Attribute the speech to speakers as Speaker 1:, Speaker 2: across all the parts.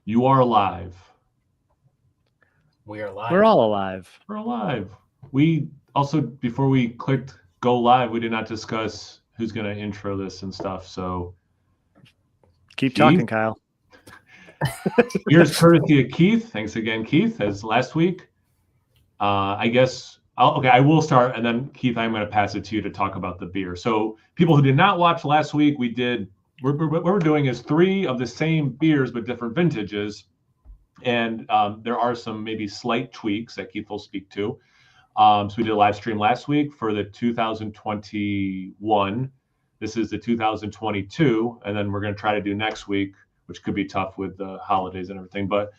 Speaker 1: You are alive.
Speaker 2: We are live.
Speaker 3: We're all alive.
Speaker 1: We're alive. We also, before we clicked go live, we did not discuss who's going to intro this and stuff. So
Speaker 3: keep talking, Kyle.
Speaker 1: Here's courtesy of Keith. Thanks again, Keith, as last week. I guess, I will start, and then Keith, I'm going to pass it to you to talk about the beer. So people who did not watch last week, what we're doing is 3 of the same beers, but different vintages. And there are some maybe slight tweaks that Keith will speak to. So we did a live stream last week for the 2021. This is the 2022. And then we're going to try to do next week, which could be tough with the holidays and everything, but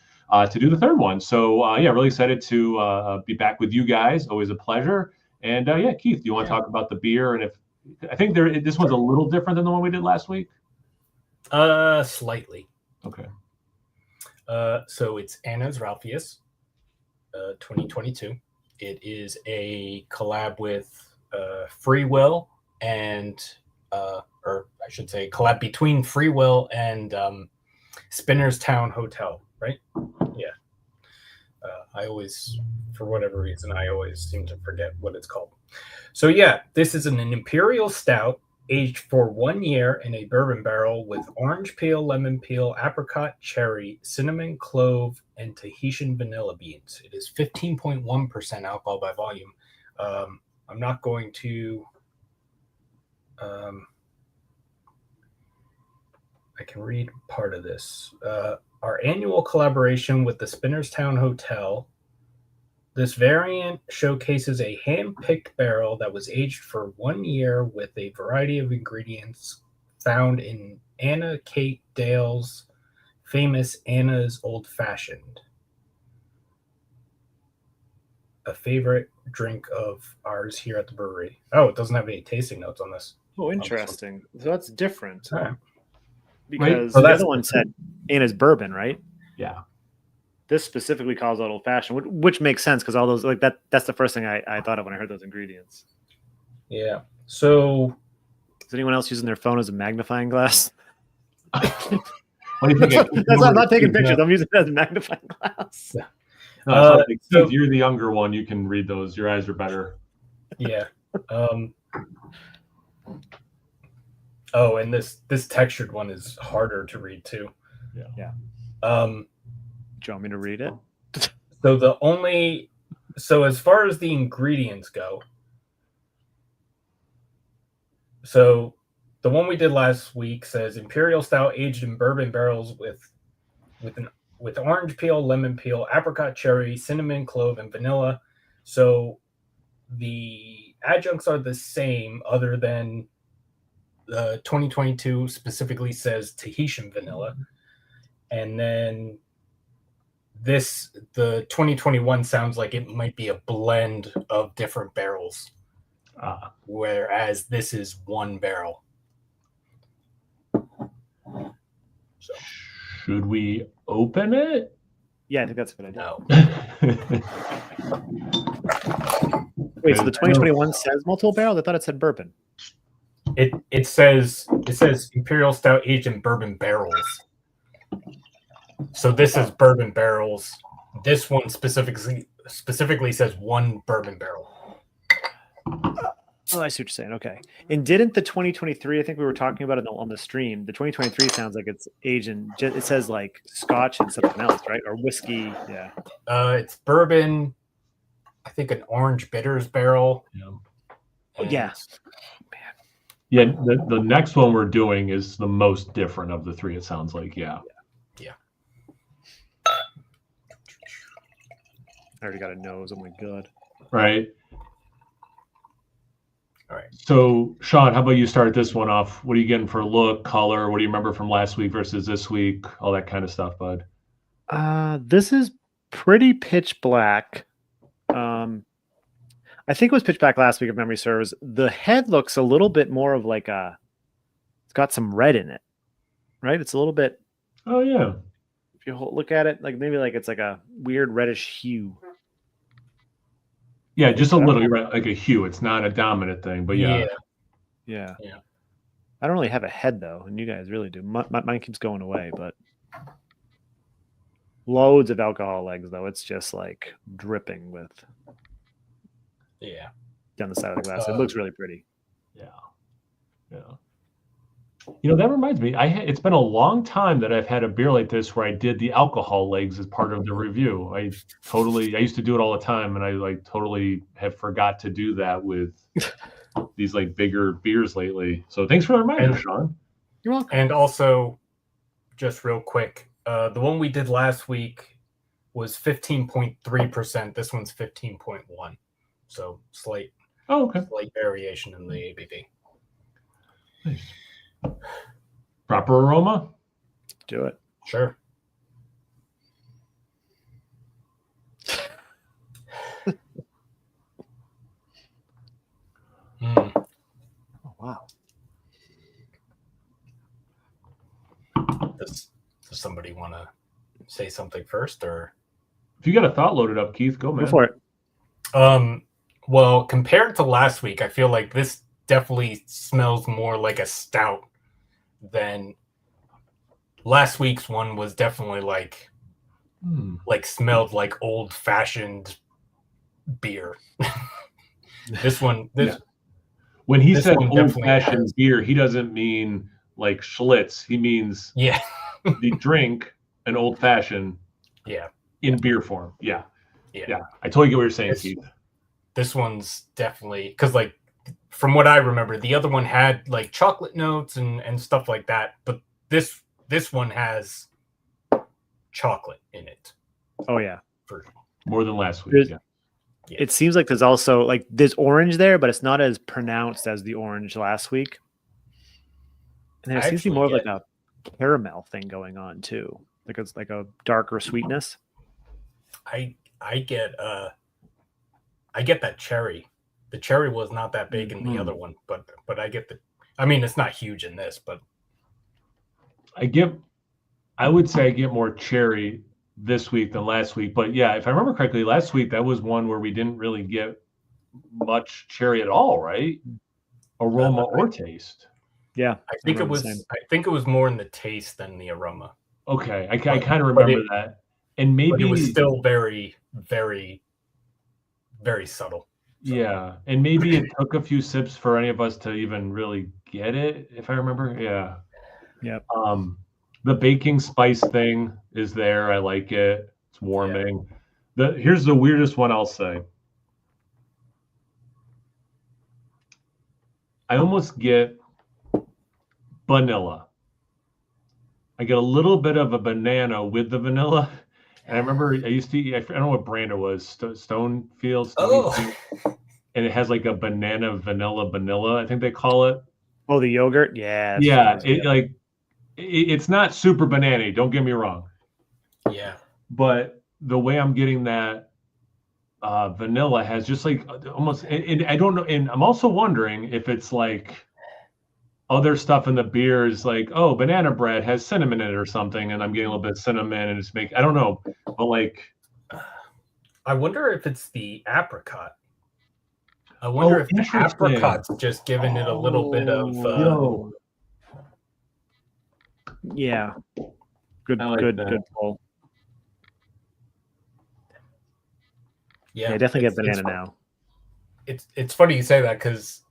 Speaker 1: to do the 3rd one. So yeah, really excited to be back with you guys. Always a pleasure. And yeah, Keith, do you want to talk about the beer? And I think this one's a little different than the one we did last week.
Speaker 2: Slightly.
Speaker 1: Okay.
Speaker 2: So it's Anna's Ralphius, 2022. It is a collab with Free Will and, or I should say, collab between Free Will and Spinner's Town Hotel, right? Yeah. I always, for whatever reason, I always seem to forget what it's called. So yeah, this is an Imperial Stout aged for 1 year in a bourbon barrel with orange peel, lemon peel, apricot, cherry, cinnamon, clove, and Tahitian vanilla beans. It is 15.1% alcohol by volume. I'm not going to... I can read part of this. Our annual collaboration with the Spinner's Town Hotel. This variant showcases a hand-picked barrel that was aged for 1 year with a variety of ingredients found in Anna Kate Dale's famous Anna's Old Fashioned, a favorite drink of ours here at the brewery. Oh, it doesn't have any tasting notes on this.
Speaker 3: Oh, interesting. So that's different.
Speaker 2: Right.
Speaker 3: Because
Speaker 2: Right.
Speaker 3: the other one said Anna's bourbon, right?
Speaker 1: Yeah.
Speaker 3: This specifically calls out old fashioned, which makes sense because all those that's the first thing I thought of when I heard those ingredients.
Speaker 2: Yeah. So
Speaker 3: is anyone else using their phone as a magnifying glass?
Speaker 1: What do you think?
Speaker 3: I'm not taking pictures. I'm using it as a magnifying glass.
Speaker 1: No, Keith, you're the younger one. You can read those. Your eyes are better.
Speaker 2: Yeah. Oh, and this textured one is harder to read too.
Speaker 3: Yeah. Do you want me to read it?
Speaker 2: So as far as the ingredients go, so the one we did last week says Imperial Stout aged in bourbon barrels with orange peel, lemon peel, apricot, cherry, cinnamon, clove, and vanilla. So the adjuncts are the same, other than 2022 specifically says Tahitian vanilla, and then the 2021 sounds like it might be a blend of different barrels, whereas this is one barrel. So,
Speaker 1: should we open it?
Speaker 3: Yeah, I think that's a good idea.
Speaker 2: No.
Speaker 3: Wait, so the 2021 says multiple barrel? I thought it said bourbon.
Speaker 2: It says Imperial Stout aged in bourbon barrels. So this is bourbon barrels. This one specifically says one bourbon barrel.
Speaker 3: Oh, I see what you're saying. Okay. And didn't the 2023, I think we were talking about it on the stream, the 2023 sounds like it's aged in, it says like Scotch and something else, right? Or whiskey. Yeah.
Speaker 2: It's bourbon, I think an orange bitters barrel.
Speaker 1: Yeah.
Speaker 3: Yeah.
Speaker 1: Yeah, the next one we're doing is the most different of the 3, it sounds like. Yeah.
Speaker 3: I already got a nose. Oh my God.
Speaker 1: Right.
Speaker 2: All right.
Speaker 1: So, Sean, how about you start this one off? What are you getting for look, color? What do you remember from last week versus this week? All that kind of stuff, bud.
Speaker 3: This is pretty pitch black. I think it was pitch black last week if memory serves. The head looks a little bit more of like it's got some red in it, right? It's a little bit.
Speaker 1: Oh, yeah.
Speaker 3: If you look at it, like maybe like it's like a weird reddish hue.
Speaker 1: Yeah, just a little, right, like a hue. It's not a dominant thing, but yeah.
Speaker 3: Yeah. I don't really have a head though, and you guys really do. Mine keeps going away, but loads of alcohol legs, though. It's just like dripping with
Speaker 2: Yeah.
Speaker 3: down the side of the glass. It looks really pretty.
Speaker 1: Yeah. Yeah. You know, that reminds me, it's been a long time that I've had a beer like this where I did the alcohol legs as part of the review. I used to do it all the time, and I like totally have forgot to do that with these like bigger beers lately. So thanks for the reminder, Sean.
Speaker 3: You're welcome.
Speaker 2: And also, just real quick, the one we did last week was 15.3%. This one's 15.1. So slight variation in the ABV.
Speaker 1: Nice. Proper aroma?
Speaker 3: Do it.
Speaker 2: Sure.
Speaker 3: Oh, wow.
Speaker 2: Does somebody want to say something first, or
Speaker 1: If you got a thought loaded up, Keith, go, man.
Speaker 3: Go for it.
Speaker 2: Well, compared to last week, I feel like this definitely smells more like a stout than last week's one was definitely like smelled like old-fashioned beer.
Speaker 1: When he said old-fashioned beer, he doesn't mean like Schlitz. He means the drink, an old-fashioned in beer form. Yeah. I totally get what you're saying, Keith.
Speaker 2: This one's definitely, because like from what I remember, the other one had like chocolate notes and stuff like that, but this one has chocolate in it.
Speaker 3: Oh yeah,
Speaker 2: for
Speaker 1: more than last week.
Speaker 3: It seems like there's also like there's orange there, but it's not as pronounced as the orange last week. And there seems to be more of like a caramel thing going on too. Like it's like a darker sweetness.
Speaker 2: I get that cherry. The cherry was not that big in the other one, but I get I mean, it's not huge in this, but
Speaker 1: I would say I get more cherry this week than last week. But yeah, if I remember correctly, last week that was one where we didn't really get much cherry at all, right? Aroma or taste.
Speaker 3: Yeah,
Speaker 2: I think it was more in the taste than the aroma.
Speaker 1: Okay, I kind of remember that, and maybe
Speaker 2: it was still very, very, very subtle.
Speaker 1: Yeah, and maybe it took a few sips for any of us to even really get it, if I remember. Yeah.
Speaker 3: Yep.
Speaker 1: The baking spice thing is there. I like it. It's warming. Here's the weirdest one I'll say. I almost get vanilla. I get a little bit of a banana with the vanilla. And I remember I used to eat, I don't know what brand it was, Stonefield. And it has like a banana vanilla, I think they call it.
Speaker 3: Oh, the yogurt? Yeah.
Speaker 1: Yeah. It's not super banana-y, don't get me wrong.
Speaker 2: Yeah.
Speaker 1: But the way I'm getting that vanilla has just like almost, and I don't know. And I'm also wondering if it's like other stuff in the beer is like, oh, banana bread has cinnamon in it or something. And I'm getting a little bit of cinnamon and it's I don't know. But like,
Speaker 2: I wonder if it's the apricot. I wonder if the apricot's just giving it a little bit of.
Speaker 3: Yeah. Good pull. Yeah, I definitely get banana now.
Speaker 2: It's funny you say that because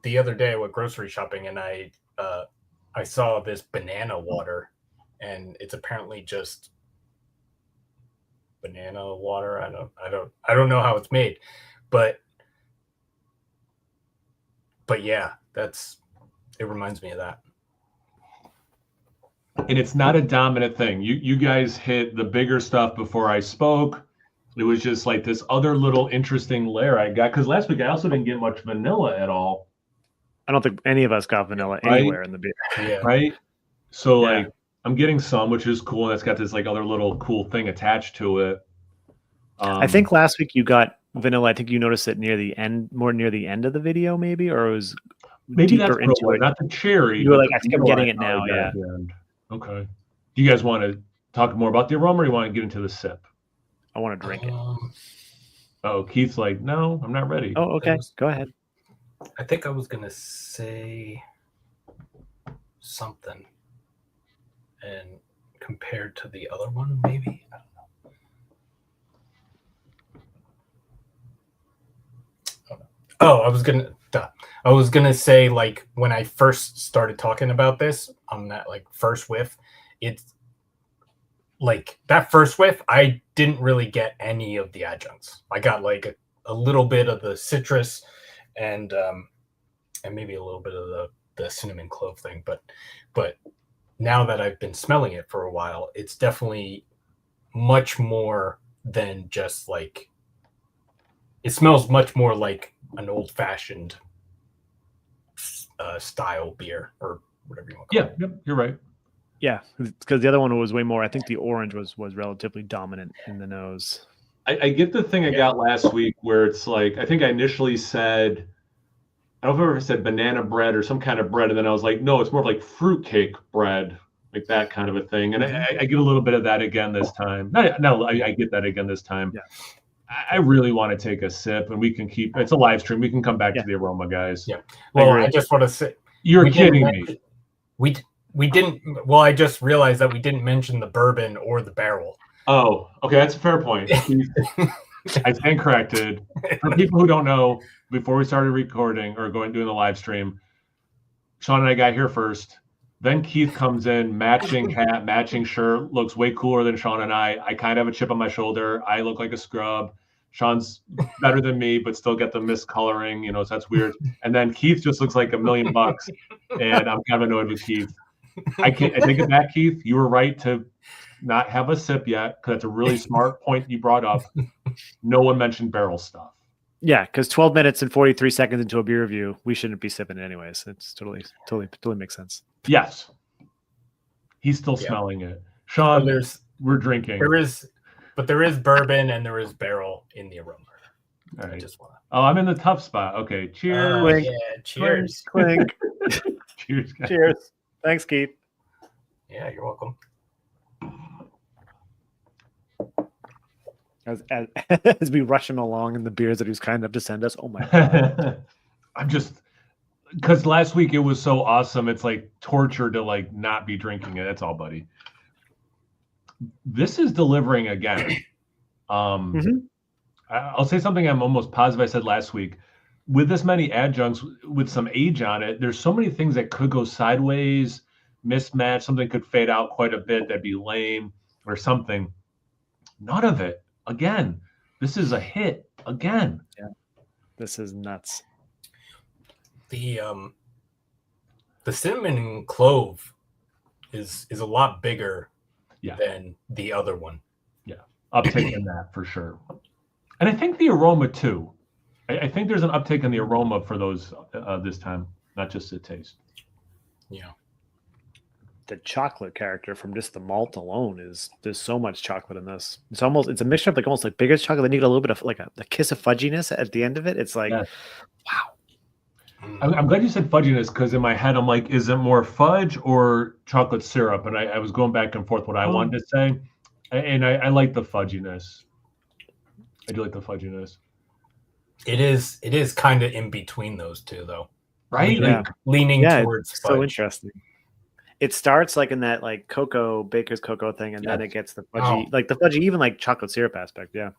Speaker 2: the other day I went grocery shopping and I saw this banana water, and it's apparently just banana water. I don't know how it's made, but yeah, it reminds me of that.
Speaker 1: And it's not a dominant thing. You guys hit the bigger stuff before I spoke. It was just like this other little interesting layer I got, because last week I also didn't get much vanilla at all.
Speaker 3: I don't think any of us got vanilla anywhere in the beer.
Speaker 2: Yeah.
Speaker 1: Right? So like I'm getting some, which is cool, and it's got this like other little cool thing attached to it.
Speaker 3: I think last week you got vanilla. I think you noticed it near the end, more near the end of the video, maybe, or it was
Speaker 1: maybe deeper into it. Not the cherry.
Speaker 3: You were like, I think I'm getting it now. Yeah.
Speaker 1: Okay. Do you guys want to talk more about the aroma, or you want to get into the sip?
Speaker 3: I want to drink it.
Speaker 1: Oh, Keith's like, no, I'm not ready.
Speaker 3: Oh, okay. Go ahead.
Speaker 2: I think I was gonna say something and compared to the other one, maybe. I don't know. Oh, I was gonna say, like, when I first started talking about this on that like first whiff, it's like that first whiff, I didn't really get any of the adjuncts. I got like a little bit of the citrus and maybe a little bit of the cinnamon clove thing, but now that I've been smelling it for a while, it's definitely much more than just like, it smells much more like an old-fashioned style beer, or whatever you want to call it.
Speaker 1: Yep, you're right.
Speaker 3: Yeah, because the other one was way more. I think the orange was relatively dominant in the nose.
Speaker 1: I get the thing I got last week where it's like, I think I initially said, I don't know if I said banana bread or some kind of bread, and then I was like, no, it's more like fruitcake bread, like that kind of a thing. And I get a little bit of that again this time. No, I get that again this time.
Speaker 3: Yeah.
Speaker 1: I really want to take a sip, and we can keep. It's a live stream. We can come back to the aroma, guys.
Speaker 2: Yeah. Well, I just want to say,
Speaker 1: you're kidding me.
Speaker 2: We didn't. Well, I just realized that we didn't mention the bourbon or the barrel.
Speaker 1: Oh, okay, that's a fair point. I stand corrected. For people who don't know, before we started recording or doing the live stream, Sean and I got here first. Then Keith comes in, matching hat, matching shirt, looks way cooler than Sean and I. I kind of have a chip on my shoulder. I look like a scrub. Sean's better than me, but still get the miscoloring, so that's weird. And then Keith just looks like $1 million, and I'm kind of annoyed with Keith. I take it back, Keith. You were right to not have a sip yet, because that's a really smart point you brought up. No one mentioned barrel stuff.
Speaker 3: Yeah, because 12 minutes and 43 seconds into a beer review, we shouldn't be sipping it anyways. It's totally makes sense.
Speaker 1: Yes. He's still smelling it. Sean, we're drinking.
Speaker 2: There is bourbon and there is barrel in the aroma.
Speaker 1: All right. I'm in the tough spot. Okay. Cheers.
Speaker 2: Yeah, cheers.
Speaker 3: Clink.
Speaker 1: Cheers, guys.
Speaker 3: Cheers. Thanks, Keith.
Speaker 2: Yeah, you're welcome.
Speaker 3: As we rush him along in the beers that he was kind enough to send us. Oh my God.
Speaker 1: I'm just, because last week it was so awesome. It's like torture to like not be drinking it. That's all, buddy. This is delivering again. I'll say something I'm almost positive I said last week. With this many adjuncts, with some age on it, there's so many things that could go sideways, mismatch. Something could fade out quite a bit. That'd be lame or something. None of it. Again, this is a hit again.
Speaker 3: Yeah, this is nuts.
Speaker 2: The cinnamon and clove is a lot bigger than the other one.
Speaker 1: Yeah, uptake in that for sure. And I think the aroma too. I think there's an uptake in the aroma for those this time, not just the taste.
Speaker 2: Yeah.
Speaker 3: The chocolate character from just the malt alone there's so much chocolate in this. It's a mixture of almost like bigger chocolate. Then you get a little bit of like a kiss of fudginess at the end of it. It's like, wow.
Speaker 1: I'm glad you said fudginess, because in my head I'm like, is it more fudge or chocolate syrup? And I was going back and forth what I wanted to say, and I like the fudginess. I do like the fudginess.
Speaker 2: It is kind of in between those two, though,
Speaker 1: right?
Speaker 2: Leaning towards fudge.
Speaker 3: So interesting. It starts like in that like baker's cocoa thing, and then it gets the fudgy, even like chocolate syrup aspect. Yeah.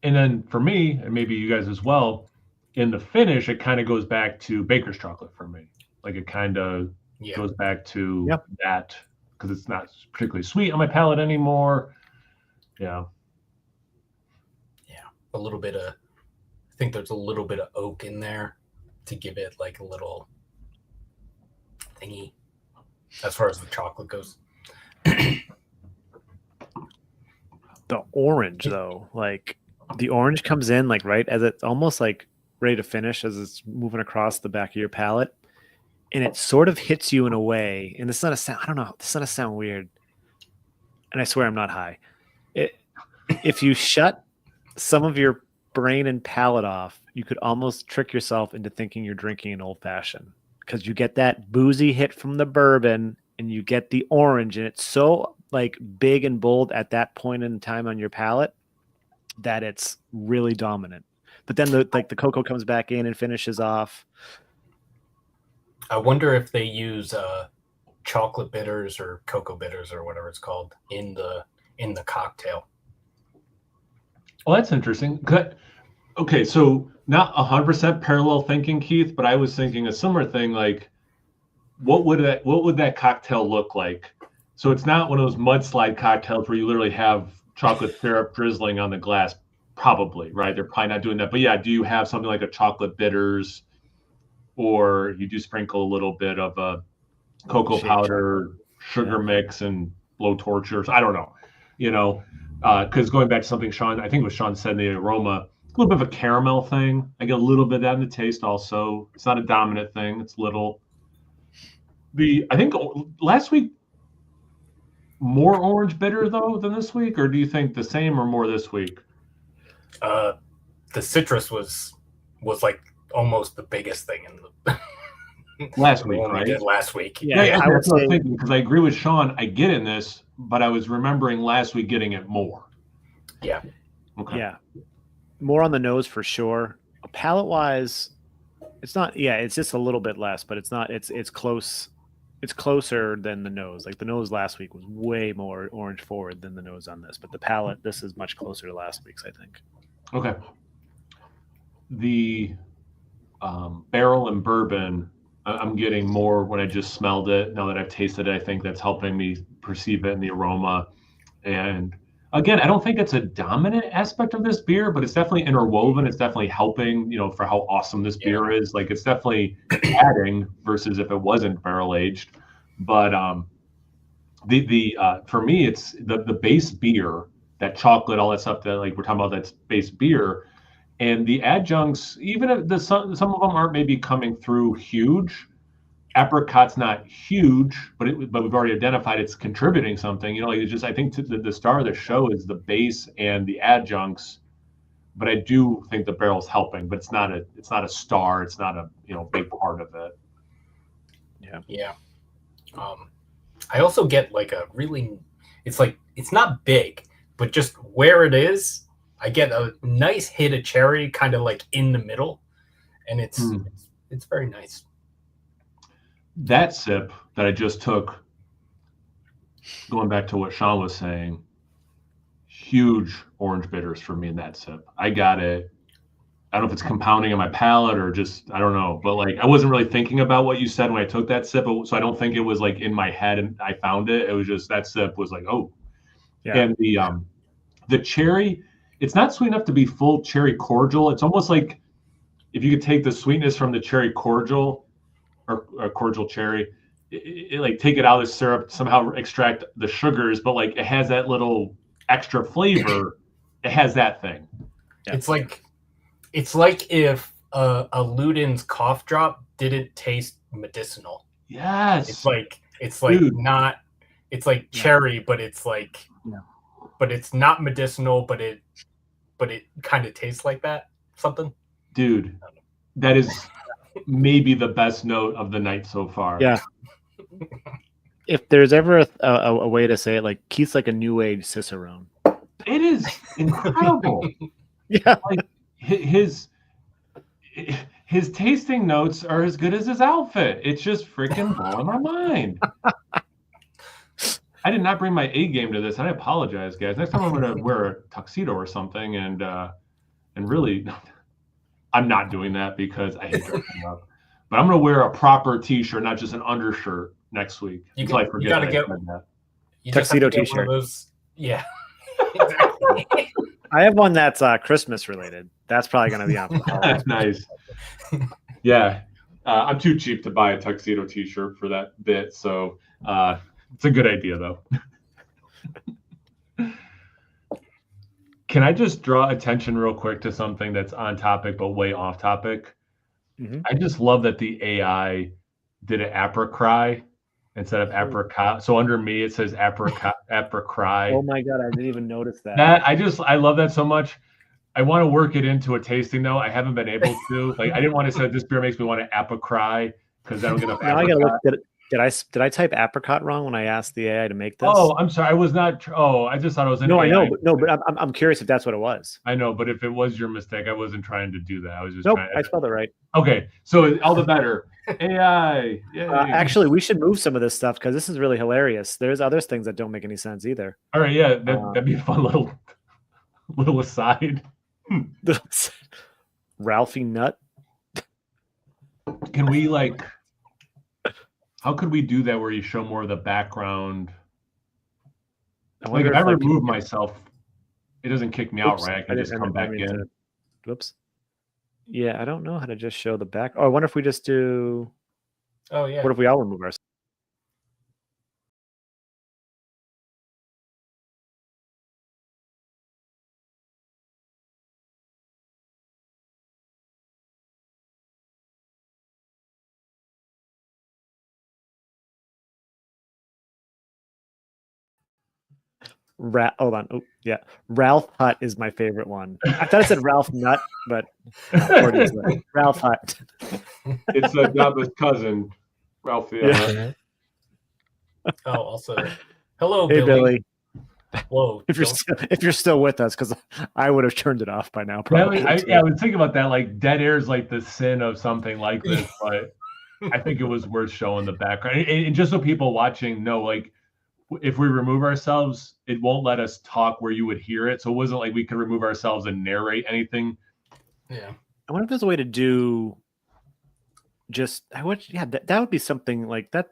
Speaker 3: And
Speaker 1: then for me, and maybe you guys as well, in the finish, it kind of goes back to baker's chocolate for me. Like it kind of goes back to that, because it's not particularly sweet on my palate anymore. Yeah.
Speaker 2: Yeah. A little bit of, I think there's a little bit of oak in there to give it like a little thingy. As far as the chocolate goes.
Speaker 3: The orange, though, like the orange comes in like right as it's almost like ready to finish, as it's moving across the back of your palate, and it sort of hits you in a way. And this is not a sound. I don't know. This is not a sound weird. And I swear I'm not high. If you shut some of your brain and palate off, you could almost trick yourself into thinking you're drinking an old fashioned. Because you get that boozy hit from the bourbon and you get the orange, and it's so like big and bold at that point in time on your palate that it's really dominant. But then the cocoa comes back in and finishes off.
Speaker 2: I wonder if they use chocolate bitters or cocoa bitters or whatever it's called in the cocktail.
Speaker 1: Oh, that's interesting. Okay, so not 100% parallel thinking, Keith, but I was thinking a similar thing. Like, what would that cocktail look like? So it's not one of those mudslide cocktails where you literally have chocolate syrup drizzling on the glass. Probably, right? They're probably not doing that. But yeah, do you have something like a chocolate bitters, or you do sprinkle a little bit of a cocoa powder, sugar mix, and blow torches? I don't know. Because going back to something Sean, I think it was Sean said, the aroma, a little bit of a caramel thing. I get a little bit of that in the taste also. It's not a dominant thing. It's little. I think last week, more orange bitter though than this week, or do you think the same or more this week?
Speaker 2: The citrus was like almost the biggest thing in the
Speaker 1: last week, right?
Speaker 2: Did last week.
Speaker 1: Yeah, I was thinking, because I agree with Sean. I get in this, but I was remembering last week getting it more.
Speaker 2: Yeah.
Speaker 1: Okay.
Speaker 3: Yeah. More on the nose for sure. Palette wise, it's not. Yeah, it's just a little bit less, but it's not. It's close. It's closer than the nose. Like the nose last week was way more orange forward than the nose on this, but the palette, this is much closer to last week's, I think.
Speaker 1: Okay. The barrel and bourbon, I'm getting more when I just smelled it. Now that I've tasted it, I think that's helping me perceive it in the aroma. And again, I don't think it's a dominant aspect of this beer, but it's definitely interwoven. It's definitely helping, for how awesome this beer is. Like, it's definitely adding versus if it wasn't barrel aged. But for me, it's the base beer, that chocolate, all that stuff that like we're talking about, that's base beer, and the adjuncts. Even if some of them aren't maybe coming through huge. Apricot's not huge, but we've already identified it's contributing something. It's just, I think the star of the show is the base and the adjuncts, but I do think the barrel's helping. But it's not a star. It's not a big part of it.
Speaker 2: Yeah. I also get like a really, it's not big, but just where it is, I get a nice hit of cherry, kind of like in the middle, and it's very nice.
Speaker 1: That sip that I just took, going back to what Sean was saying, huge orange bitters for me in that sip. I got it. I don't know if it's compounding in my palate or just, I don't know, but like I wasn't really thinking about what you said when I took that sip, so I don't think it was like in my head and I found it. It was just, that sip was like, oh. Yeah. And the cherry, it's not sweet enough to be full cherry cordial. It's almost like if you could take the sweetness from the cherry cordial or cordial cherry, it like take it out of the syrup, somehow extract the sugars, but like it has that little extra flavor. It has that thing.
Speaker 2: Yeah. It's like if a Luden's cough drop didn't taste medicinal.
Speaker 1: Yes.
Speaker 2: It's like Dude. Not. It's like cherry, but it's like, but it's not medicinal, but it kind of tastes like that. Something.
Speaker 1: Dude, that is maybe the best note of the night so far.
Speaker 3: Yeah. If there's ever a way to say it, like Keith's like a new age Cicerone.
Speaker 1: It is incredible.
Speaker 3: Yeah.
Speaker 1: Like his tasting notes are as good as his outfit. It's just freaking blowing my mind. I did not bring my A game to this. I apologize, guys. Next time I'm going to wear a tuxedo or something, and really, I'm not doing that because I hate dressing up. But I'm going to wear a proper T-shirt, not just an undershirt, next week. Until I forget that I said that.
Speaker 3: Tuxedo T-shirt.
Speaker 2: Yeah, exactly.
Speaker 3: I have one that's Christmas related. That's probably going to be on for the holidays.
Speaker 1: Nice. Yeah, I'm too cheap to buy a tuxedo T-shirt for that bit, so it's a good idea though. Can I just draw attention real quick to something that's on topic but way off topic? Mm-hmm. I just love that the AI did an apricry instead of apricot. So under me it says apricry.
Speaker 3: Oh my god, I didn't even notice that.
Speaker 1: I love that so much. I want to work it into a tasting note. I haven't been able to. Like I didn't want to say this beer makes me want to apricry because I don't get enough apricot.
Speaker 3: Now I gotta look. Did I type apricot wrong when I asked the AI to make this?
Speaker 1: Oh, I'm sorry. I was not. Oh, I just thought it was.
Speaker 3: No, AI. I know, but I'm curious if that's what it was.
Speaker 1: I know, but if it was your mistake, I wasn't trying to do that. I was just.
Speaker 3: Nope, I spelled it right.
Speaker 1: Okay, so all the better. AI. Yay.
Speaker 3: Actually, we should move some of this stuff because this is really hilarious. There's other things that don't make any sense either.
Speaker 1: All right, yeah, that'd be a fun little aside.
Speaker 3: Ralphie Nut.
Speaker 1: Can we how could we do that where you show more of the background? Like if I remove myself, it doesn't kick me out, right? I can just come back in.
Speaker 3: Whoops. Yeah, I don't know how to just show the back. Oh, I wonder if we just do.
Speaker 2: Oh yeah.
Speaker 3: What if we all remove ourselves? Hold on. Oh, yeah. Ralph Hut is my favorite one. I thought it said Ralph Nut, but Ralph Hut.
Speaker 1: It's Daba's cousin, Ralphius.
Speaker 3: Yeah.
Speaker 2: Oh, also, hello,
Speaker 3: Hey, Billy.
Speaker 2: Whoa.
Speaker 3: If you're still with us, because I would have turned it off by now.
Speaker 1: Probably. I was thinking about that. Like dead air is like the sin of something like this, but I think it was worth showing the background, and just so people watching know, like, if we remove ourselves, it won't let us talk where you would hear it. So it wasn't like we could remove ourselves and narrate anything.
Speaker 2: Yeah.
Speaker 3: I wonder if there's a way to do that would be something like that.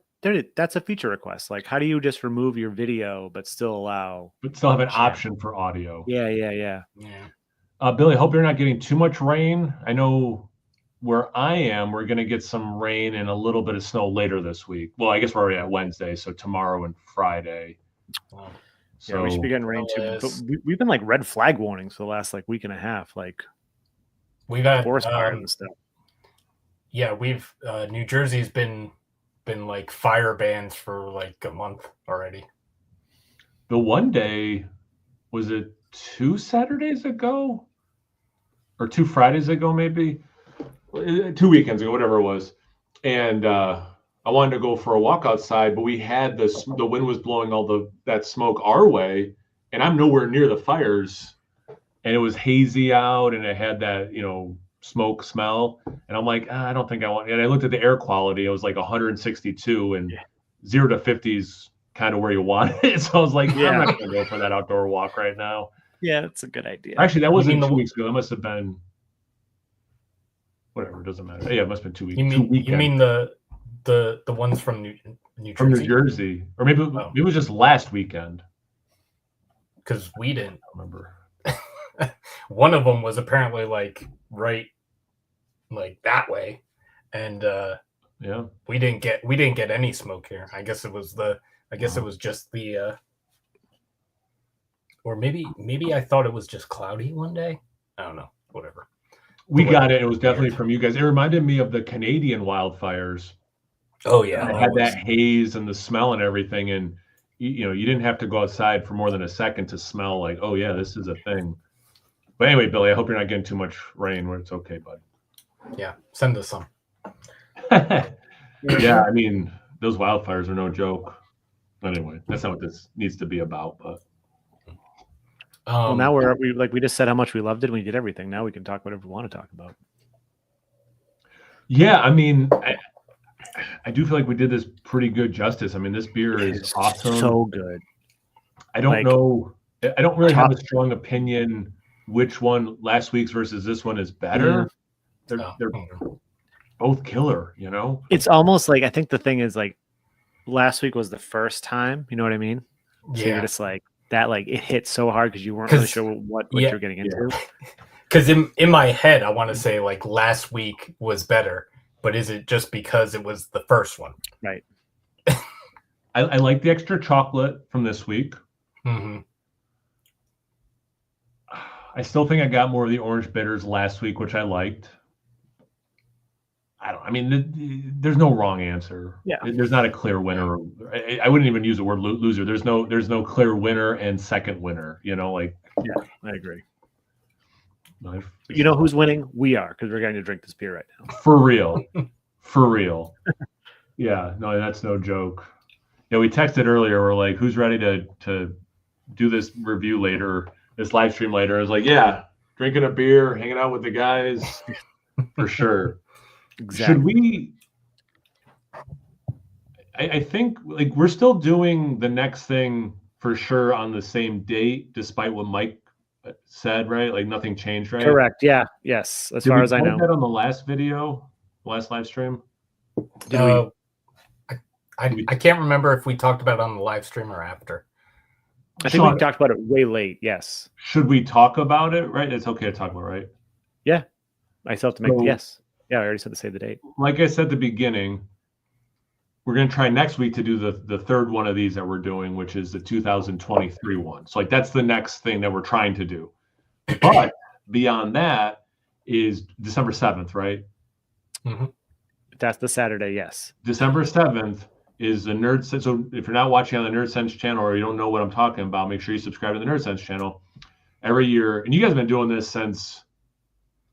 Speaker 3: That's a feature request. Like, how do you just remove your video but still
Speaker 1: have an option for audio?
Speaker 3: Yeah.
Speaker 1: Billy, hope you're not getting too much rain. I know where I am, we're going to get some rain and a little bit of snow later this week. Well, I guess we're already at Wednesday, so tomorrow and Friday.
Speaker 3: So yeah, we should be getting rain too. But we've been like red flag warnings for the last week and a half. Like
Speaker 2: we've had
Speaker 3: forest fires and stuff.
Speaker 2: Yeah, we've New Jersey's been like fire bans for like a month already.
Speaker 1: The one day, was it 2 Saturdays ago or 2 Fridays ago, maybe 2 weekends ago, whatever it was. And I wanted to go for a walk outside, but we had the wind was blowing all that smoke our way, and I'm nowhere near the fires, and it was hazy out, and it had that smoke smell, and I'm like, I don't think I want. And I looked at the air quality; it was like 162, and 0 to 50 is kind of where you want it. So I was like, I'm not gonna go for that outdoor walk right now.
Speaker 3: Yeah, it's a good idea.
Speaker 1: Actually, that wasn't 2 weeks ago. It must have been. Whatever, it doesn't matter. Yeah, it must have been 2 weeks.
Speaker 2: You mean the ones from New Jersey?
Speaker 1: From New Jersey, or maybe it was just last weekend.
Speaker 2: Because we didn't
Speaker 1: remember.
Speaker 2: One of them was apparently like right, like that way, and we didn't get any smoke here. I guess it was it was just the, or maybe I thought it was just cloudy one day. I don't know. Whatever.
Speaker 1: We got it. It was definitely from you guys. It reminded me of the Canadian wildfires.
Speaker 2: Oh yeah,
Speaker 1: it had that haze and the smell and everything, and you didn't have to go outside for more than a second to smell like, oh yeah, this is a thing. But anyway, Billy, I hope you're not getting too much rain. Where it's okay, bud.
Speaker 2: Yeah, send us some.
Speaker 1: Yeah, I mean, those wildfires are no joke. Anyway, that's not what this needs to be about. But
Speaker 3: well, now we just said how much we loved it and we did everything. Now we can talk whatever we want to talk about.
Speaker 1: Yeah, I mean, I do feel like we did this pretty good justice. I mean, this beer is awesome.
Speaker 3: So good.
Speaker 1: I don't know. I don't really have a strong opinion which one last week's versus this one is better. They're both killer, It's almost like, I think the thing is like last week was the first time, you know what I mean? So you're just like that, like it hit so hard because you weren't really sure what you're getting into.
Speaker 2: Because in my head, I want to say like last week was better, but is it just because it was the first one?
Speaker 3: Right.
Speaker 1: I like the extra chocolate from this week.
Speaker 2: Mm-hmm.
Speaker 1: I still think I got more of the orange bitters last week, which I liked. There's no wrong answer.
Speaker 3: Yeah.
Speaker 1: There's not a clear winner. I wouldn't even use the word loser. There's no clear winner and second winner.
Speaker 3: Yeah, I agree.
Speaker 1: You
Speaker 3: know who's winning? We are, because we're going to drink this beer right now.
Speaker 1: For real. For real. Yeah, no, that's no joke. Yeah, we texted earlier. We're like, who's ready to do this review later, this live stream later? I was like, yeah, drinking a beer, hanging out with the guys, for sure.
Speaker 3: Exactly.
Speaker 1: I think like we're still doing the next thing for sure on the same date, despite what Mike said, right? Like nothing changed, right?
Speaker 3: Correct. Yeah. Yes. As far as I know.
Speaker 1: Did we plug that on the last video, last live stream?
Speaker 2: I can't remember if we talked about it on the live stream or after.
Speaker 3: I think we talked about it way late. Yes.
Speaker 1: Should we talk about it? Right? It's okay to talk about, right?
Speaker 3: Yeah. I still have to make yes. Yeah, I already said to save the date.
Speaker 1: Like I said at the beginning, we're going to try next week to do the third one of these that we're doing, which is the 2023 one. So like that's the next thing that we're trying to do. But beyond that is December 7th, right?
Speaker 2: Mm-hmm.
Speaker 3: That's the Saturday, yes.
Speaker 1: December 7th is the Nerdsense. So if you're not watching on the Nerdsense channel or you don't know what I'm talking about, make sure you subscribe to the Nerdsense channel every year. And you guys have been doing this since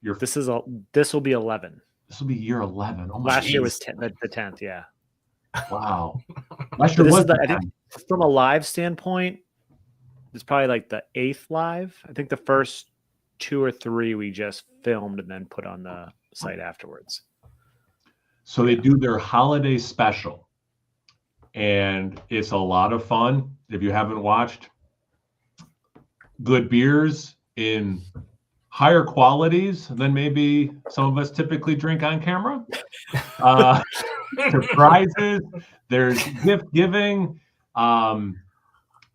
Speaker 3: this will be 11.
Speaker 1: This will be year 11. Oh my
Speaker 3: Last year was the 10th, yeah.
Speaker 1: Wow. Last year was
Speaker 3: I think from a live standpoint, it's probably like the 8th live. I think the first 2 or 3 we just filmed and then put on the site afterwards.
Speaker 1: So they do their holiday special. And it's a lot of fun. If you haven't watched, good beers in higher qualities than maybe some of us typically drink on camera. Surprises. There's gift giving. I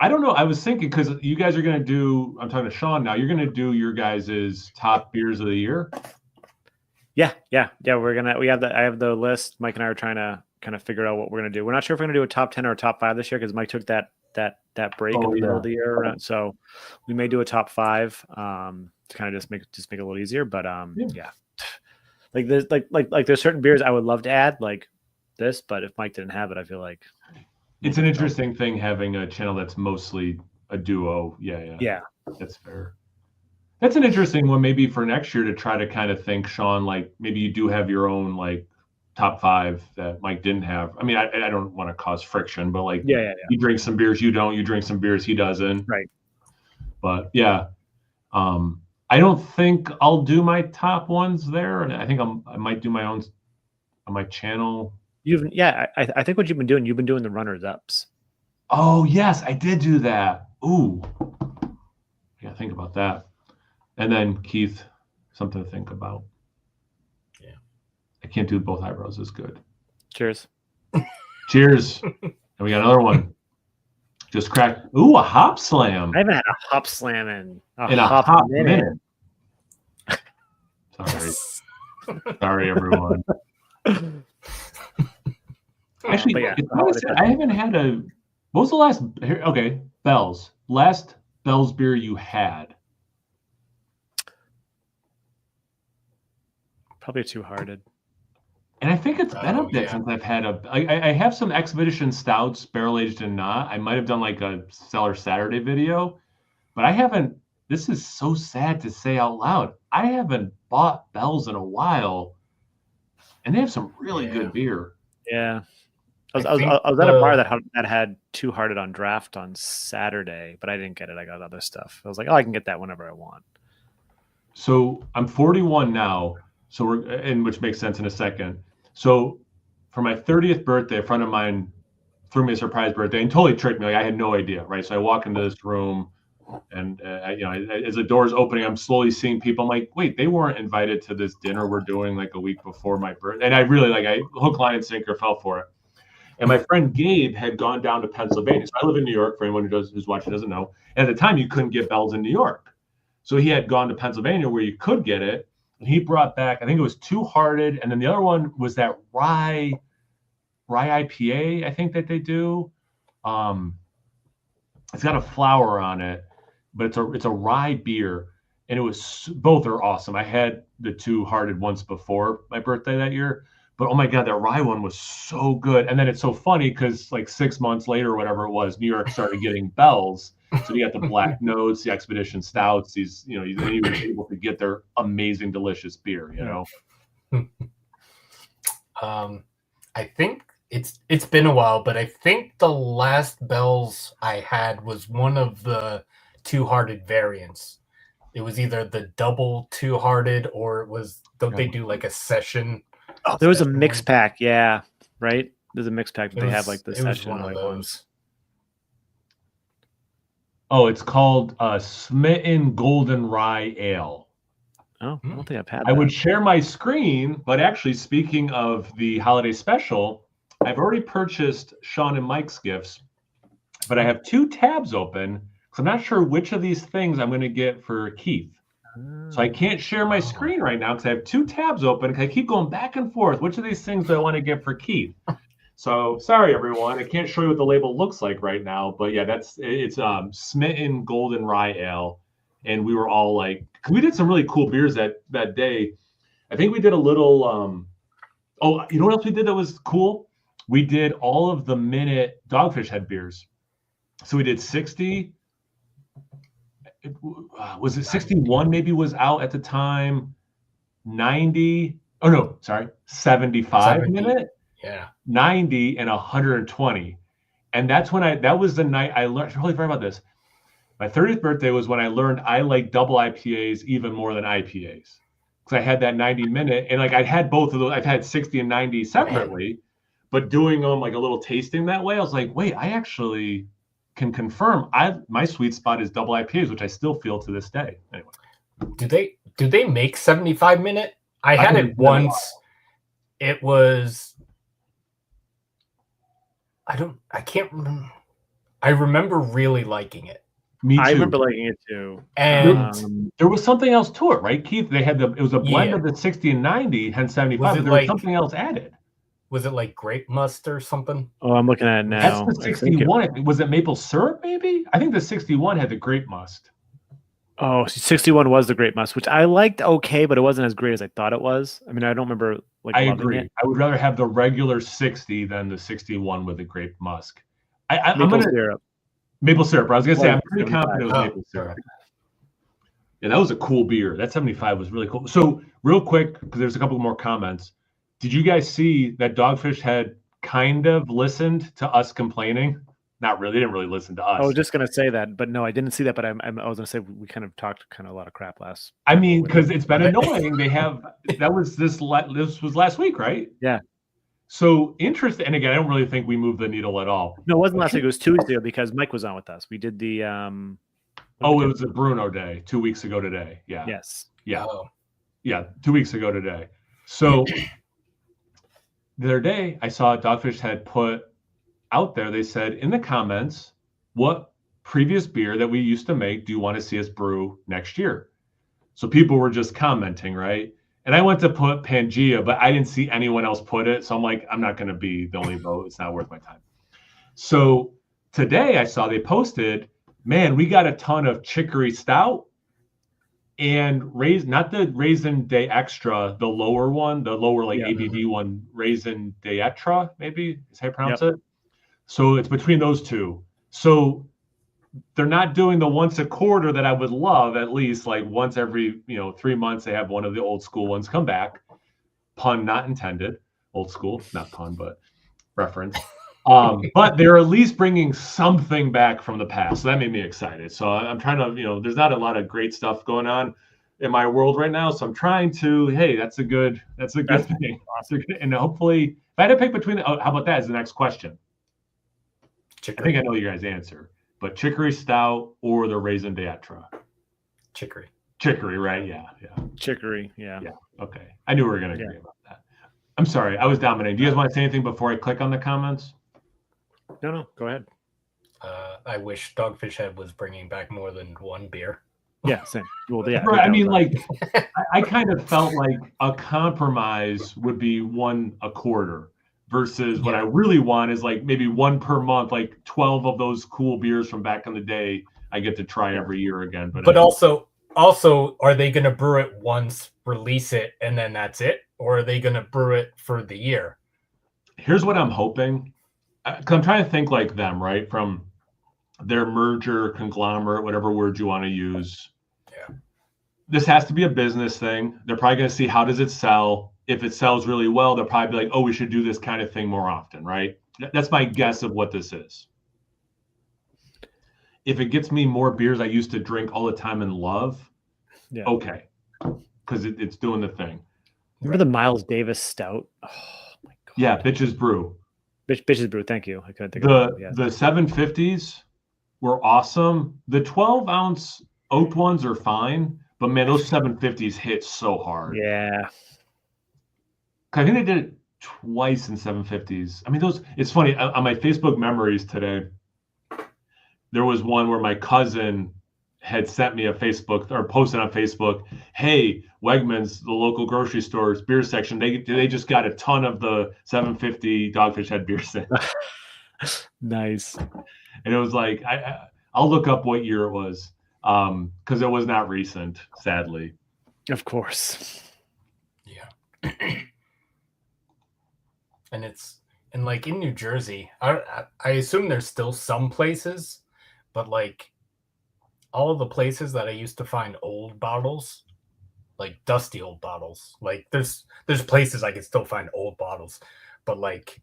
Speaker 1: don't know. I was thinking because you guys are going to do. I'm talking to Sean now. You're going to do your guys' top beers of the year. Yeah.
Speaker 3: I have the list. Mike and I are trying to kind of figure out what we're going to do. We're not sure if we're going to do a top 10 or a top 5 this year because Mike took that break in the middle of the year. So we may do a top 5 to kind of just make it a little easier. But yeah. Like there's certain beers I would love to add like this, but if Mike didn't have it, I feel like
Speaker 1: it's an interesting thing having a channel that's mostly a duo. Yeah. That's fair. That's an interesting one maybe for next year to try to kind of think, Sean, like maybe you do have your own like top 5 that Mike didn't have. I mean, I don't want to cause friction, but like you drink some beers you don't, you drink some beers he doesn't.
Speaker 3: Right.
Speaker 1: But yeah. I don't think I'll do my top ones there. And I think I might do my own on my channel.
Speaker 3: I think what you've been doing the runners ups.
Speaker 1: Oh yes, I did do that. Ooh. Yeah, think about that. And then Keith, something to think about.
Speaker 2: Yeah.
Speaker 1: I can't do both eyebrows as good.
Speaker 3: Cheers.
Speaker 1: Cheers. And we got another one. Just cracked. Ooh, a hop slam.
Speaker 3: I haven't had a hop slam in
Speaker 1: a hop minute. Sorry, everyone. Actually, I haven't had a. What was the last? Okay, Bell's. Last Bell's beer you had?
Speaker 3: Probably a Two-Hearted.
Speaker 1: And I think it's been a bit since I've had I have some Expedition Stouts, barrel aged and not. I might have done like a Stellar Saturday video, but I haven't. This is so sad to say out loud. I haven't bought Bell's in a while, and they have some really good beer.
Speaker 3: Yeah, I was at a bar that had Two-Hearted on draft on Saturday, but I didn't get it. I got other stuff. I was like, I can get that whenever I want.
Speaker 1: So I'm 41 now. So which makes sense in a second. So for my 30th birthday, a friend of mine threw me a surprise birthday and totally tricked me. Like I had no idea, right? So I walk into this room, and as the door's opening, I'm slowly seeing people. I'm like, wait, they weren't invited to this dinner we're doing like a week before my birthday. And I really I hook, line, and sinker fell for it. And my friend Gabe had gone down to Pennsylvania. So I live in New York. For anyone who's watching doesn't know. And at the time, you couldn't get Bell's in New York. So he had gone to Pennsylvania where you could get it. And he brought back, I think it was Two-Hearted, and then the other one was that rye IPA, I think that they do. It's got a flower on it, but it's a rye beer, and it was both are awesome. I had the Two-Hearted once before my birthday that year, but oh my god, that rye one was so good. And then it's so funny because like 6 months later, or whatever it was, New York started getting Bell's. So you got the Black Notes, the Expedition Stouts. These, you were able to get their amazing, delicious beer.
Speaker 2: I think it's been a while, but I think the last Bell's I had was one of the Two-Hearted variants. It was either the double Two-Hearted or it was. Don't they do like a session?
Speaker 3: Oh, there was a mix pack, yeah, right. There's a mix pack that they have like the
Speaker 2: It was
Speaker 3: session
Speaker 2: one of
Speaker 3: like
Speaker 2: those.
Speaker 3: ones.
Speaker 1: Oh, it's called Smitten Golden Rye Ale.
Speaker 3: Oh, I don't think I've had
Speaker 1: I
Speaker 3: that.
Speaker 1: would share my screen, but actually, speaking of the holiday special, I've already purchased Sean and Mike's gifts, but I have 2 tabs open because I'm not sure which of these things I'm going to get for Keith. So I can't share my screen right now because I have 2 tabs open. I keep going back and forth. Which of these things do I want to get for Keith? So sorry, everyone. I can't show you what the label looks like right now, but yeah, it's Smitten Golden Rye Ale, and we were all like, we did some really cool beers that day. I think we did a little. Oh, you know what else we did that was cool? We did all of the Minute Dogfish Head beers. So we did 60. Was it 61? Maybe was out at the time. 90. Oh no, sorry, 75 Minute.
Speaker 2: Yeah.
Speaker 1: 90 and 120. And that's when that was the night I learned. I really forgot about this. My 30th birthday was when I learned I like double IPAs even more than IPAs. Because I had that 90 minute, and like I had both of those. I've had 60 and 90 separately, but doing them like a little tasting that way, I was like, wait, I actually can confirm my sweet spot is double IPAs, which I still feel to this day. Anyway.
Speaker 2: Do they make 75 minute? I had it once. It was I can't remember. I remember really liking it.
Speaker 1: Me too.
Speaker 3: I remember liking it too.
Speaker 2: And
Speaker 1: there was something else to it, right, Keith? They had it was a blend of the 60 and 90, hence 75. But there was something else added.
Speaker 2: Was it like grape must or something?
Speaker 3: Oh, I'm looking at it now.
Speaker 1: That's the 61. Was it maple syrup, maybe? I think the 61 had the grape must.
Speaker 3: Oh, 61 was the grape must, which I liked okay, but it wasn't as great as I thought it was. I mean, I don't remember like.
Speaker 1: I agree. I would rather have the regular 60 than the 61 with the grape musk.
Speaker 3: Syrup.
Speaker 1: Maple syrup. I was gonna say I'm pretty confident it was maple syrup. Yeah, that was a cool beer. That 75 was really cool. So real quick, because there's a couple more comments. Did you guys see that Dogfish had kind of listened to us complaining? Not really. They didn't really listen to us.
Speaker 3: I was just gonna say that, but no, I didn't see that. But I was gonna say we kind of talked a lot of crap last.
Speaker 1: I mean, because it's been annoying. This was last week, right?
Speaker 3: Yeah.
Speaker 1: So interesting. And again, I don't really think we moved the needle at all.
Speaker 3: No, it wasn't last week. It was 2 weeks ago because Mike was on with us. We did the.
Speaker 1: It was the Bruno day 2 weeks ago today. Yeah.
Speaker 3: Yes.
Speaker 1: Yeah. Oh. Yeah. 2 weeks ago today. So the other day, I saw Dogfish had put out there. They said in the comments, what previous beer that we used to make do you want to see us brew next year? So people were just commenting, right? And I went to put Pangea, but I didn't see anyone else put it. So I'm like, I'm not going to be the only vote. It's not worth my time. So today I saw they posted, man, we got a ton of chicory stout and not the Raisin de Extra, the lower one, the lower ABV one, Raisin de Etra, maybe is how you pronounce it. So it's between those two. So they're not doing the once a quarter that I would love, at least like once every 3 months they have one of the old school ones come back. Pun not intended. Old school, not pun, but reference. But they're at least bringing something back from the past. So that made me excited. So I'm trying to, there's not a lot of great stuff going on in my world right now. So I'm trying to, hey, that's a good thing. Awesome. And hopefully, if I had to pick between, how about that as the next question? Chicory. I think I know your guys' answer, but chicory stout or the Raisin de Etra?
Speaker 2: Chicory.
Speaker 1: Chicory, right? Yeah.
Speaker 3: Chicory, yeah.
Speaker 1: Yeah. Okay. I knew we were going to agree about that. I'm sorry, I was dominating. Do you guys want to say anything before I click on the comments?
Speaker 3: No, go ahead.
Speaker 2: I wish Dogfish Head was bringing back more than one beer.
Speaker 3: Yeah, same. Well, yeah.
Speaker 1: Right. I mean, I kind of felt like a compromise would be one a quarter. Versus what I really want is like maybe one per month, like 12 of those cool beers from back in the day I get to try every year again.
Speaker 2: But also, are they going to brew it once, release it, and then that's it? Or are they going to brew it for the year?
Speaker 1: Here's what I'm hoping. Because I'm trying to think like them, right? From their merger, conglomerate, whatever word you want to use.
Speaker 2: Yeah.
Speaker 1: This has to be a business thing. They're probably going to see how does it sell. If it sells really well, they'll probably be like, oh, we should do this kind of thing more often, right? That's my guess of what this is. If it gets me more beers I used to drink all the time and love, okay. Because it's doing the thing.
Speaker 3: Remember the Miles Davis stout? Oh, my God.
Speaker 1: Yeah, Bitches Brew.
Speaker 3: Bitches Brew. Thank you. I couldn't think of it.
Speaker 1: The 750s were awesome. The 12-ounce oak ones are fine, but man, those 750s hit so hard.
Speaker 3: Yeah.
Speaker 1: I think they did it twice in 750s. I mean, it's funny on my Facebook memories today. There was one where my cousin had sent me a Facebook or posted on Facebook, "Hey, Wegmans, the local grocery store's beer section, they just got a ton of the 750 Dogfish Head beer in."
Speaker 3: Nice.
Speaker 1: And it was like I'll look up what year it was, because it was not recent, sadly.
Speaker 3: Of course.
Speaker 2: Yeah. And like in New Jersey, I assume there's still some places, but like all of the places that I used to find old bottles, like dusty old bottles, like there's places I can still find old bottles, but like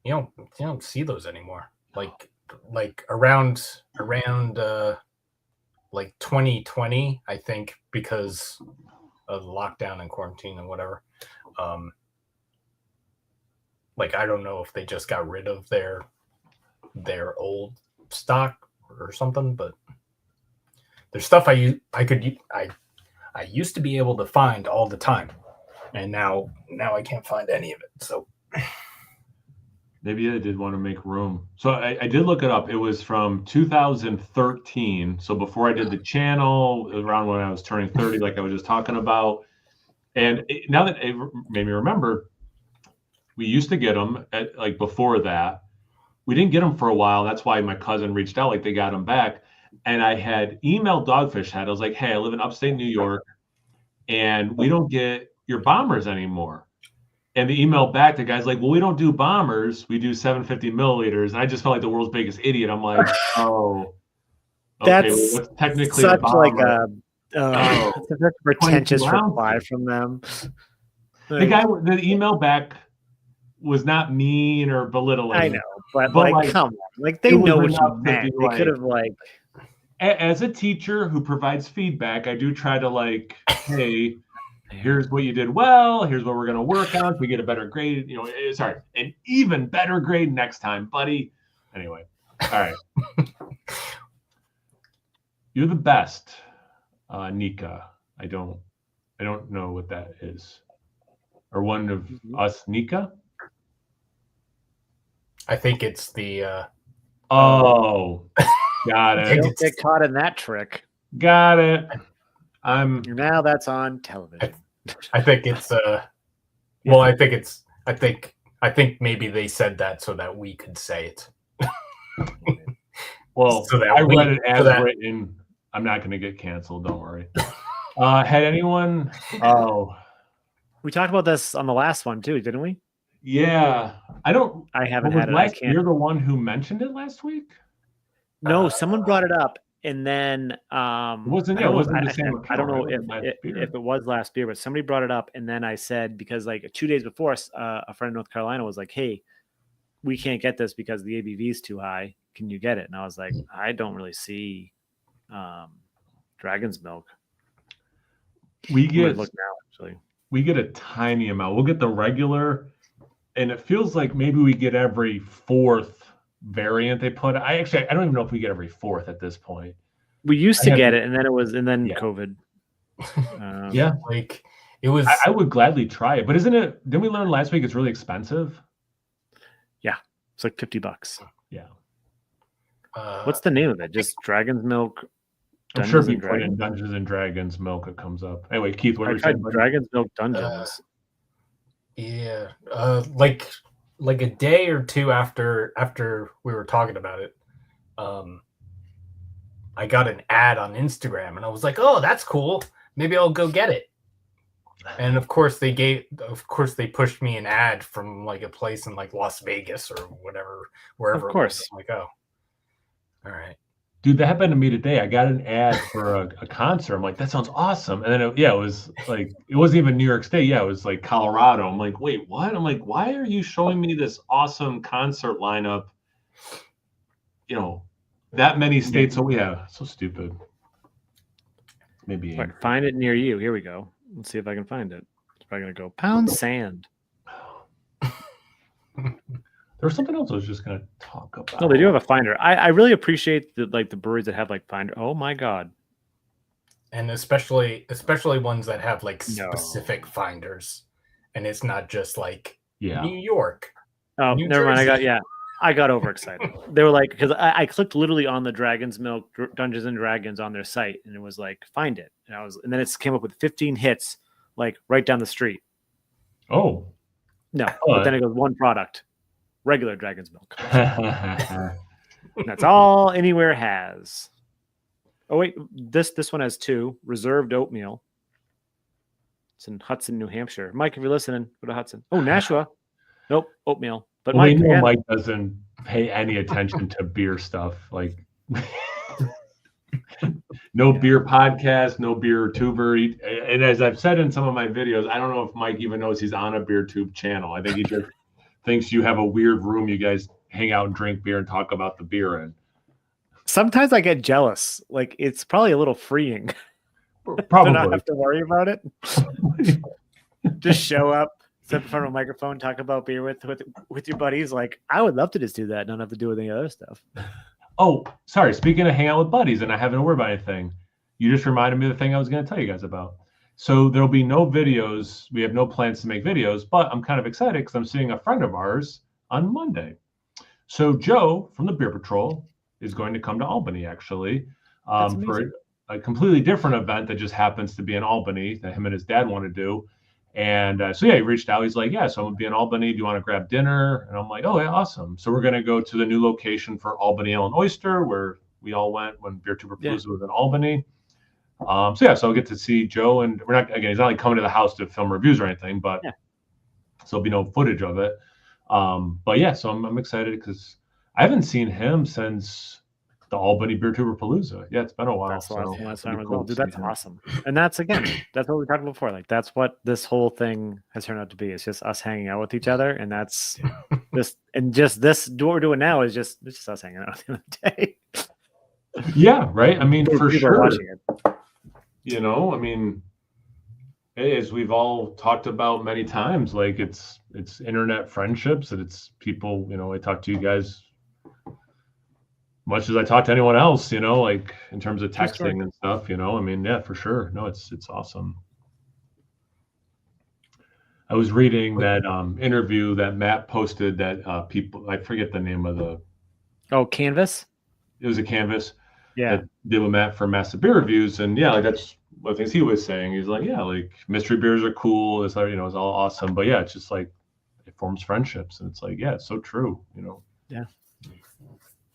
Speaker 2: you don't see those anymore. Like around like 2020, I think, because of lockdown and quarantine and whatever. Like I don't know if they just got rid of their old stock or something, but there's stuff I used to be able to find all the time, and now I can't find any of it. So
Speaker 1: maybe I did want to make room. So I did look it up. It was from 2013. So before I did the channel, around when I was turning 30, like I was just talking about. And now that it made me remember, we used to get them like before that. We didn't get them for a while. That's why my cousin reached out, like they got them back. And I had emailed Dogfish Head. I was like, "Hey, I live in upstate New York, and we don't get your bombers anymore." And the email back, the guy's like, "Well, we don't do bombers. We do 750 milliliters." And I just felt like the world's biggest idiot. I'm like, "Oh, okay,
Speaker 3: that's
Speaker 1: well, technically
Speaker 3: such
Speaker 1: a bomber.
Speaker 3: like a such a pretentious reply from them. Like,
Speaker 1: The email back was not mean or belittling.
Speaker 3: I know, but like, come on, like they know what you meant. They could have like.
Speaker 1: As a teacher who provides feedback, I do try to like, "Hey, here's what you did well. Here's what we're going to work on so we get a better grade. An even better grade next time, buddy." Anyway, all right. You're the best, Nika. I don't know what that is. Or one of us, Nika?
Speaker 3: I think it's the.
Speaker 1: Oh, got it.
Speaker 3: Don't get caught in that trick.
Speaker 1: Got it.
Speaker 3: Now that's on television.
Speaker 2: I think it's well, I think maybe they said that so that we could say it.
Speaker 1: Well,
Speaker 2: so that
Speaker 1: I read it as written. I'm not going to get canceled. Don't worry. Had anyone? Oh,
Speaker 3: we talked about this on the last one too, didn't we?
Speaker 1: Yeah, I haven't had it. You're the one who mentioned it last week.
Speaker 3: No, someone brought it up. And then it
Speaker 1: wasn't the same account,
Speaker 3: I don't know if it was last beer, but somebody brought it up, and then I said, because like 2 days before, a friend in North Carolina was like, "Hey, we can't get this because the ABV is too high. Can you get it?" And I was like, I don't really see Dragon's Milk.
Speaker 1: We get
Speaker 3: look now actually.
Speaker 1: We get a tiny amount. We'll get the regular, and it feels like maybe we get every fourth variant they put. I don't even know if we get every fourth at this point.
Speaker 3: We used to get it, and then COVID.
Speaker 1: Yeah,
Speaker 2: like it was.
Speaker 1: I would gladly try it, but isn't it? Didn't we learn last week it's really expensive?
Speaker 3: Yeah, it's like $50.
Speaker 1: Yeah.
Speaker 3: What's the name of it? Just Dragon's Milk.
Speaker 1: I'm sure if you put in Dungeons and Dragons Milk, it comes up. Anyway, Keith, what are you saying?
Speaker 3: Dragon's Milk Dungeons.
Speaker 2: Yeah, like a day or two after we were talking about it, I got an ad on Instagram, and I was like, "Oh, that's cool. Maybe I'll go get it." And of course they pushed me an ad from like a place in like Las Vegas or whatever, wherever.
Speaker 3: Of course.
Speaker 2: I'm like, oh, all right.
Speaker 1: Dude, that happened to me today. I got an ad for a concert. I'm like, that sounds awesome. And then it was like, it wasn't even New York State. Yeah, it was like Colorado. I'm like, wait, what? I'm like, why are you showing me this awesome concert lineup? That many states. So yeah, so stupid. Maybe.
Speaker 3: Right, find it near you. Here we go. Let's see if I can find it. It's probably going to go pound sand.
Speaker 1: There was something else I was just going to talk about.
Speaker 3: No, they do have a finder. I really appreciate the breweries that have like finder. Oh my god.
Speaker 2: And especially ones that have like specific finders, and it's not just like New York.
Speaker 3: Oh,
Speaker 2: New
Speaker 3: never mind.
Speaker 2: Jersey.
Speaker 3: I got overexcited. They were like, because I clicked literally on the Dragon's Milk Dungeons and Dragons on their site, and it was like, find it, and then it came up with 15 hits, like right down the street.
Speaker 1: Oh,
Speaker 3: no, but then it goes one product, regular Dragon's Milk. That's all Anywhere has. Oh wait, this one has 2 reserved oatmeal. It's in Hudson, New Hampshire. Mike, if you're listening, go to Hudson. Oh, Nashua. Nope, oatmeal. But
Speaker 1: well,
Speaker 3: Mike,
Speaker 1: Mike doesn't pay any attention to beer stuff. Like, no beer podcast, no beer tuber. And as I've said in some of my videos, I don't know if Mike even knows he's on a beer tube channel. I think he just thinks you have a weird room you guys hang out and drink beer and talk about the beer in.
Speaker 3: Sometimes I get jealous. Like, it's probably a little freeing.
Speaker 1: Probably.
Speaker 3: To not have to worry about it. Just show up, sit in front of a microphone, talk about beer with your buddies. Like, I would love to just do that and not have to do with any other stuff.
Speaker 1: Oh, sorry. Speaking of hang out with buddies and I haven't worried about anything, you just reminded me of the thing I was going to tell you guys about. So there'll be no videos. We have no plans to make videos, but I'm kind of excited because I'm seeing a friend of ours on Monday. So Joe from the Beer Patrol is going to come to Albany, actually, for a completely different event that just happens to be in Albany that him and his dad want to do. And so, he reached out. He's like, yeah, so I'm going to be in Albany. Do you want to grab dinner? And I'm like, oh, yeah, awesome. So we're going to go to the new location for Albany Ale and Oyster, where we all went when Beer Tuber Palooza was in Albany. So I'll get to see Joe. And we're not, again, he's not like coming to the house to film reviews or anything, but so there'll be no footage of it. But yeah, so I'm excited because I haven't seen him since the Albany Beer Tuber Palooza. Yeah, it's been a while.
Speaker 3: That's the last time as well. Dude, that's awesome. And that's what we talked about before. Like, that's what this whole thing has turned out to be. It's just us hanging out with each other, and that's this. And just this, what we're doing now is just us hanging out at the end of the day.
Speaker 1: Yeah, right. I mean, for sure.
Speaker 3: Watching it.
Speaker 1: You know, I mean, as we've all talked about many times, like it's internet friendships, and it's people. You know, I talk to you guys much as I talk to anyone else, you know, like in terms of texting and stuff, you know, I mean, yeah, for sure. No, it's awesome. I was reading that interview that Matt posted that people, I forget the name of
Speaker 3: Canvas.
Speaker 1: It was a Canvas.
Speaker 3: Yeah.
Speaker 1: That did with Matt for Massive Beer Reviews. And yeah, like that's one of the things he was saying. He's like, yeah, like mystery beers are cool. It's like, you know, it's all awesome. But yeah, it's just like, it forms friendships. And it's like, yeah, it's so true, you know.
Speaker 3: Yeah.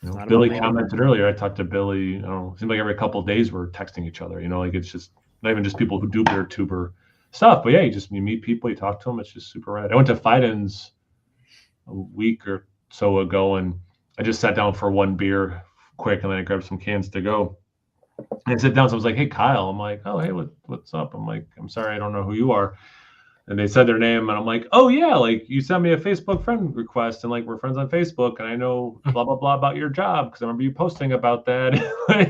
Speaker 1: You know, Billy commented earlier. I talked to Billy. You know, it seems like every couple of days we're texting each other. You know, like it's just not even just people who do beer tuber stuff, but yeah, you meet people, you talk to them. It's just super rad. I went to Fiden's a week or so ago, and I just sat down for one beer, quick, and then I grabbed some cans to go. And I sat down, so I was like, "Hey, Kyle." I'm like, "Oh, hey, what's up?" I'm like, "I'm sorry, I don't know who you are." And they said their name, and I'm like, oh, yeah, like you sent me a Facebook friend request, and like we're friends on Facebook, and I know blah, blah, blah about your job because I remember you posting about that.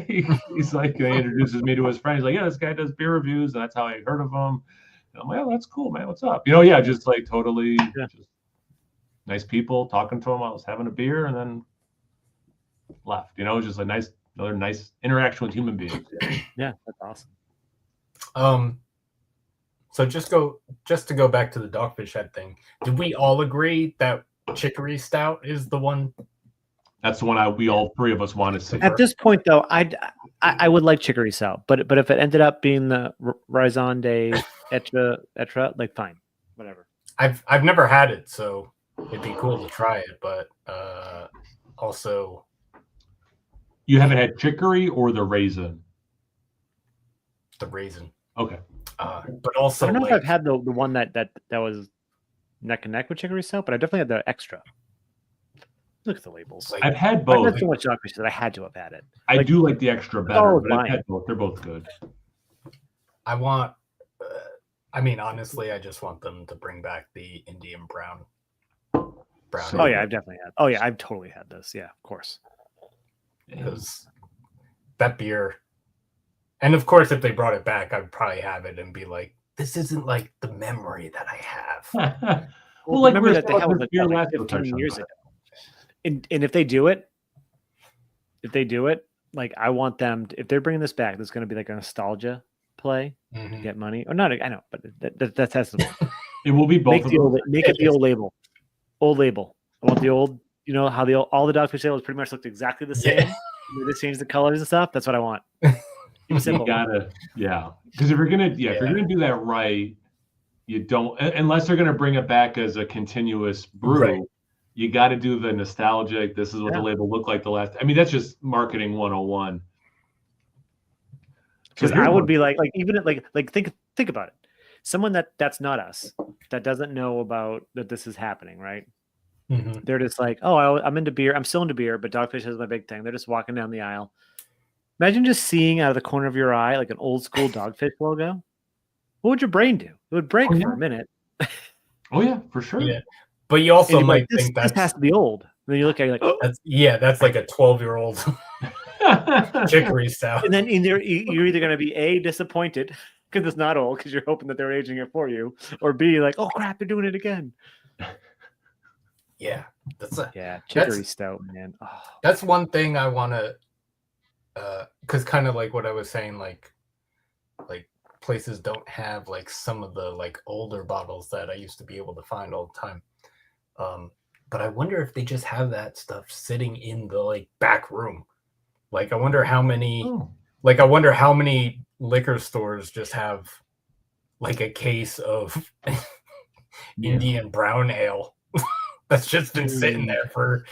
Speaker 1: He's like, he introduces me to his friend. He's like, yeah, this guy does beer reviews, and that's how I heard of him. And I'm like, oh, that's cool, man. What's up? You know, yeah, just like totally just nice people, talking to them. I was having a beer and then left. You know, just a another nice interaction with human beings.
Speaker 3: Yeah, that's awesome.
Speaker 2: So just to go back to the Dogfish Head thing, did we all agree that Chicory Stout is the one?
Speaker 1: That's the one we all three of us want to see.
Speaker 3: At this point, though, I would like Chicory Stout, but if it ended up being the Raison de Etre, like fine, whatever.
Speaker 2: I've never had it, so it'd be cool to try it, but also.
Speaker 1: You haven't had Chicory or the Raisin?
Speaker 2: The Raisin.
Speaker 1: Okay.
Speaker 2: But also,
Speaker 3: I don't know if I've had the one that was neck and neck with Chicory Stout, but I definitely had the extra. Look at the labels.
Speaker 2: Like,
Speaker 1: I've had both.
Speaker 3: I've had so much Dogfish that I had to have had it.
Speaker 1: I do like the extra better, but I've had both. They're both good.
Speaker 2: I want. I mean, honestly, I just want them to bring back the Indian brown.
Speaker 3: Oh yeah, I've definitely had. Oh yeah, I've totally had this. Yeah, of course.
Speaker 2: Because that beer. And of course, if they brought it back, I'd probably have it and be like, "This isn't like the memory that I have."
Speaker 1: Well, like
Speaker 3: remember that they
Speaker 1: had
Speaker 3: had
Speaker 1: beer
Speaker 3: like
Speaker 1: last
Speaker 3: 15 years ago. and if they do it, like I want them to, if they're bringing this back, there's going to be like a nostalgia play to get money or not. I know, but that's
Speaker 1: it will be both.
Speaker 3: Make it the old label. Old label. I want the old. You know how all the Dogfish labels pretty much looked exactly the same.
Speaker 2: Yeah.
Speaker 3: They just changed the colors and stuff. That's what I want.
Speaker 1: You gotta, because if you're gonna do that right, you don't, unless they're gonna bring it back as a continuous brew. Right. You got to do the nostalgic. This is what the label looked like the last. I mean, that's just marketing 101.
Speaker 3: Because I would be like even like think about it. Someone that's not us, that doesn't know about that this is happening, right? Mm-hmm. They're just like, oh, I'm into beer. I'm still into beer, but Dogfish is my big thing. They're just walking down the aisle. Imagine just seeing out of the corner of your eye like an old school Dogfish logo. What would your brain do? It would break for a minute.
Speaker 1: Oh yeah, for sure.
Speaker 2: Yeah. But you also might think
Speaker 3: this has to be old. And then you look at it like, oh,
Speaker 2: that's like a 12-year-old chicory stout.
Speaker 3: And then you're either going to be A, disappointed because it's not old because you're hoping that they're aging it for you, or B, like, oh crap, they're doing it again.
Speaker 2: Yeah,
Speaker 3: chicory stout, man. Oh.
Speaker 2: That's one thing I want to, because kind of like what I was saying, like places don't have like some of the like older bottles that I used to be able to find all the time. But I wonder if they just have that stuff sitting in the like back room. Like I wonder how many liquor stores just have like a case of Indian brown ale that's just been sitting there for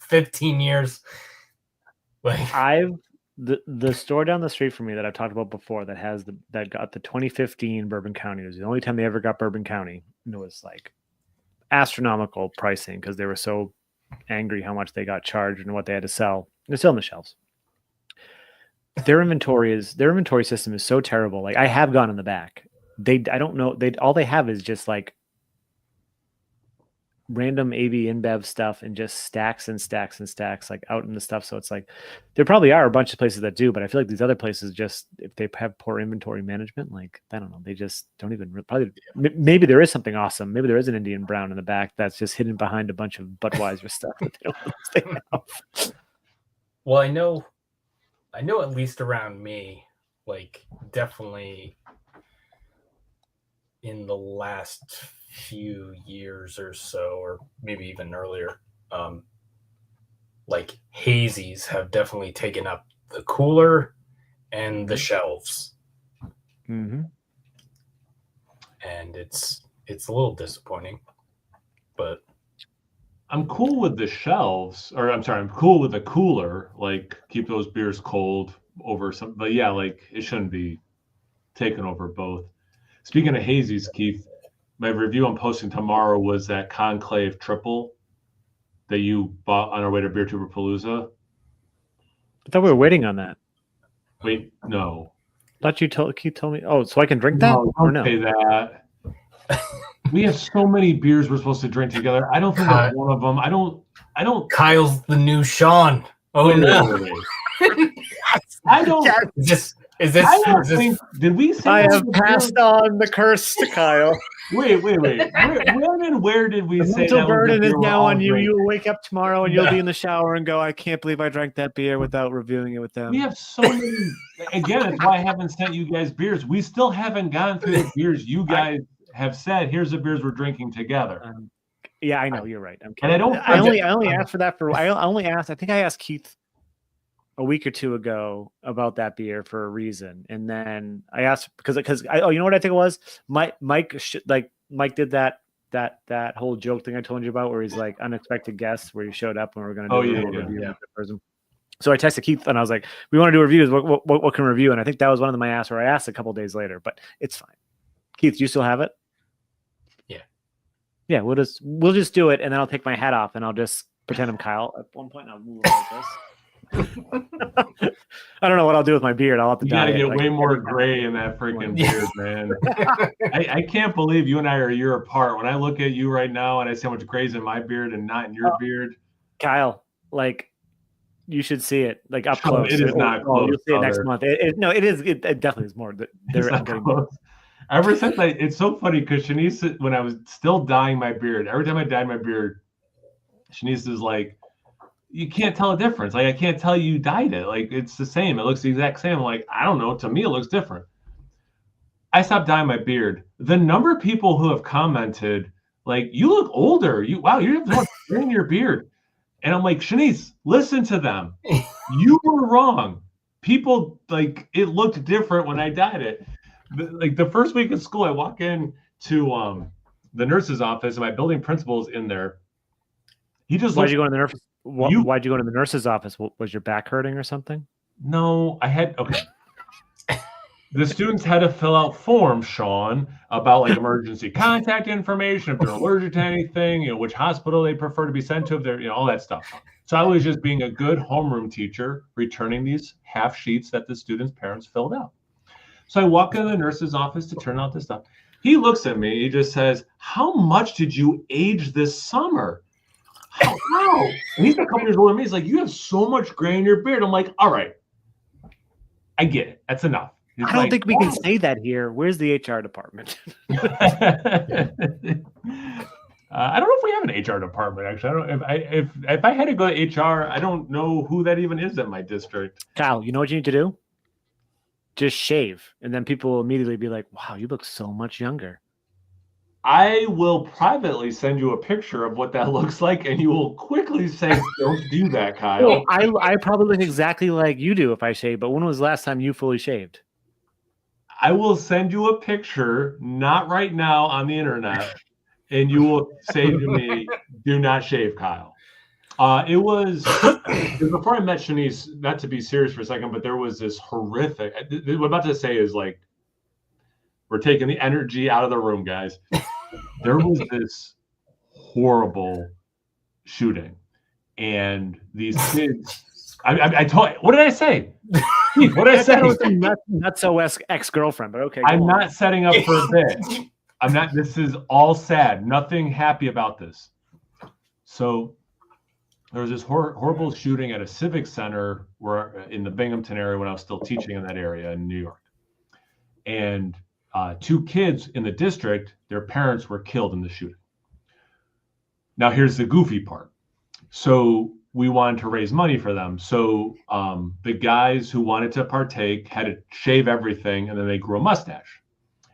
Speaker 2: 15 years. Like
Speaker 3: the store down the street from me that I've talked about before that got the 2015 Bourbon County. It was the only time they ever got Bourbon County. And it was like astronomical pricing because they were so angry how much they got charged and what they had to sell. They're still on the shelves. Their inventory system is so terrible. Like I have gone in the back. I don't know. All they have is just like random AB InBev stuff and just stacks and stacks and stacks like out in the stuff. So it's like there probably are a bunch of places that do, but I feel like these other places just, if they have poor inventory management, like I don't know, they just don't even probably. Maybe there is something awesome. Maybe there is an Indian brown in the back that's just hidden behind a bunch of Budweiser stuff that they don't have.
Speaker 2: Well, I know at least around me, like definitely in the last few years or so, or maybe even earlier, like hazies have definitely taken up the cooler and the shelves.
Speaker 3: Mm-hmm.
Speaker 2: And it's a little disappointing, but
Speaker 1: I'm cool with the shelves, or I'm sorry, I'm cool with the cooler, like keep those beers cold over some, but yeah, like it shouldn't be taken over both. Speaking of hazies, Keith, my review I'm posting tomorrow was that Conclave Triple that you bought on our way to Beer Tuber Palooza.
Speaker 3: I thought we were waiting on that.
Speaker 1: Wait, no.
Speaker 3: I thought Keith told me. Oh, so I can drink that?
Speaker 1: No, don't say that. We have so many beers we're supposed to drink together. I don't think that's one of them. I don't.
Speaker 2: Kyle's the new Sean. Oh no!
Speaker 1: I don't.
Speaker 2: Is this?
Speaker 1: Did we say?
Speaker 3: I have passed on the curse to Kyle.
Speaker 1: Wait. When and where did we say that?
Speaker 3: The burden is now on you. You will wake up tomorrow and you'll be in the shower and go, I can't believe I drank that beer without reviewing it with them.
Speaker 1: We have so many. Again, it's why I haven't sent you guys beers. We still haven't gone through the beers you guys have said. Here's the beers we're drinking together.
Speaker 3: Yeah, I know you're right. I'm
Speaker 1: kidding. And
Speaker 3: I only asked for that for. I only asked. I think I asked Keith a week or two ago about that beer for a reason, and then I asked because you know what I think it was. Mike did that whole joke thing I told you about, where he's like unexpected guests, where he showed up when we were going to do a review of the person. So I texted Keith and I was like, "We want to do reviews. What can we review?" And I think that was one of them I asked, or I asked a couple days later, but it's fine. Keith, do you still have it? Yeah. We'll just do it, and then I'll take my hat off and I'll just pretend I'm Kyle at one point. And I'll move like this. I don't know what I'll do with my beard. I'll have to.
Speaker 1: You gotta get way more gray in that freaking beard, man. I can't believe you and I are a year apart. When I look at you right now and I see how much gray's in my beard and not in your beard,
Speaker 3: Kyle, like you should see it like up close.
Speaker 1: It is not close.
Speaker 3: You'll see it next month. It definitely is more.
Speaker 1: Ever since it's so funny because Shanice, when I was still dyeing my beard, every time I dyed my beard, Shanice is like, you can't tell a difference. Like, I can't tell you dyed it. Like, it's the same. It looks the exact same. I'm like, I don't know. To me, it looks different. I stopped dyeing my beard. The number of people who have commented, like, you look older. Wow, you have so much gray in your beard. And I'm like, Shanice, listen to them. You were wrong. People, like, it looked different when I dyed it. Like, the first week of school, I walk in to the nurse's office, and my building principal's in there. He just
Speaker 3: Why'd you go to the nurse? Why'd you go to the nurse's office? Was your back hurting or something?
Speaker 1: No, okay. The students had to fill out forms, Sean, about like emergency contact information, if they're allergic to anything, which hospital they prefer to be sent to, if they're, all that stuff. So I was just being a good homeroom teacher, returning these half sheets that the students' parents filled out. So I walk into the nurse's office to turn out this stuff. He looks at me, he just says, "How much did you age this summer?" How? And he's a couple years older than me. He's like, "You have so much gray in your beard." I'm like, all right, I get it. That's enough.
Speaker 3: I don't think we can say that here. Where's the HR department?
Speaker 1: I don't know if we have an HR department, actually. I don't. If I had to go to HR, I don't know who that even is at my district.
Speaker 3: Kyle, you know what you need to do? Just shave, and then people will immediately be like, "Wow, you look so much younger."
Speaker 1: I will privately send you a picture of what that looks like, and you will quickly say, "Don't do that, Kyle."
Speaker 3: I probably look exactly like you do if I shave, but when was the last time you fully shaved?
Speaker 1: I will send you a picture, not right now on the internet, and you will say to me, "Do not shave, Kyle." It was before I met Shanice, not to be serious for a second, but there was this horrific, what I'm about to say is like, we're taking the energy out of the room, guys. There was this horrible shooting, and these kids, I told, what did I say? What did I say?
Speaker 3: It was a nutso ex-girlfriend, but okay.
Speaker 1: I'm not setting up for a bit. I'm not, this is all sad. Nothing happy about this. So there was this horrible shooting at a civic center in the Binghamton area when I was still teaching in that area in New York. And 2 kids in the district, their parents were killed in the shooting. Now here's the goofy part. So we wanted to raise money for them. So the guys who wanted to partake had to shave everything, and then they grew a mustache.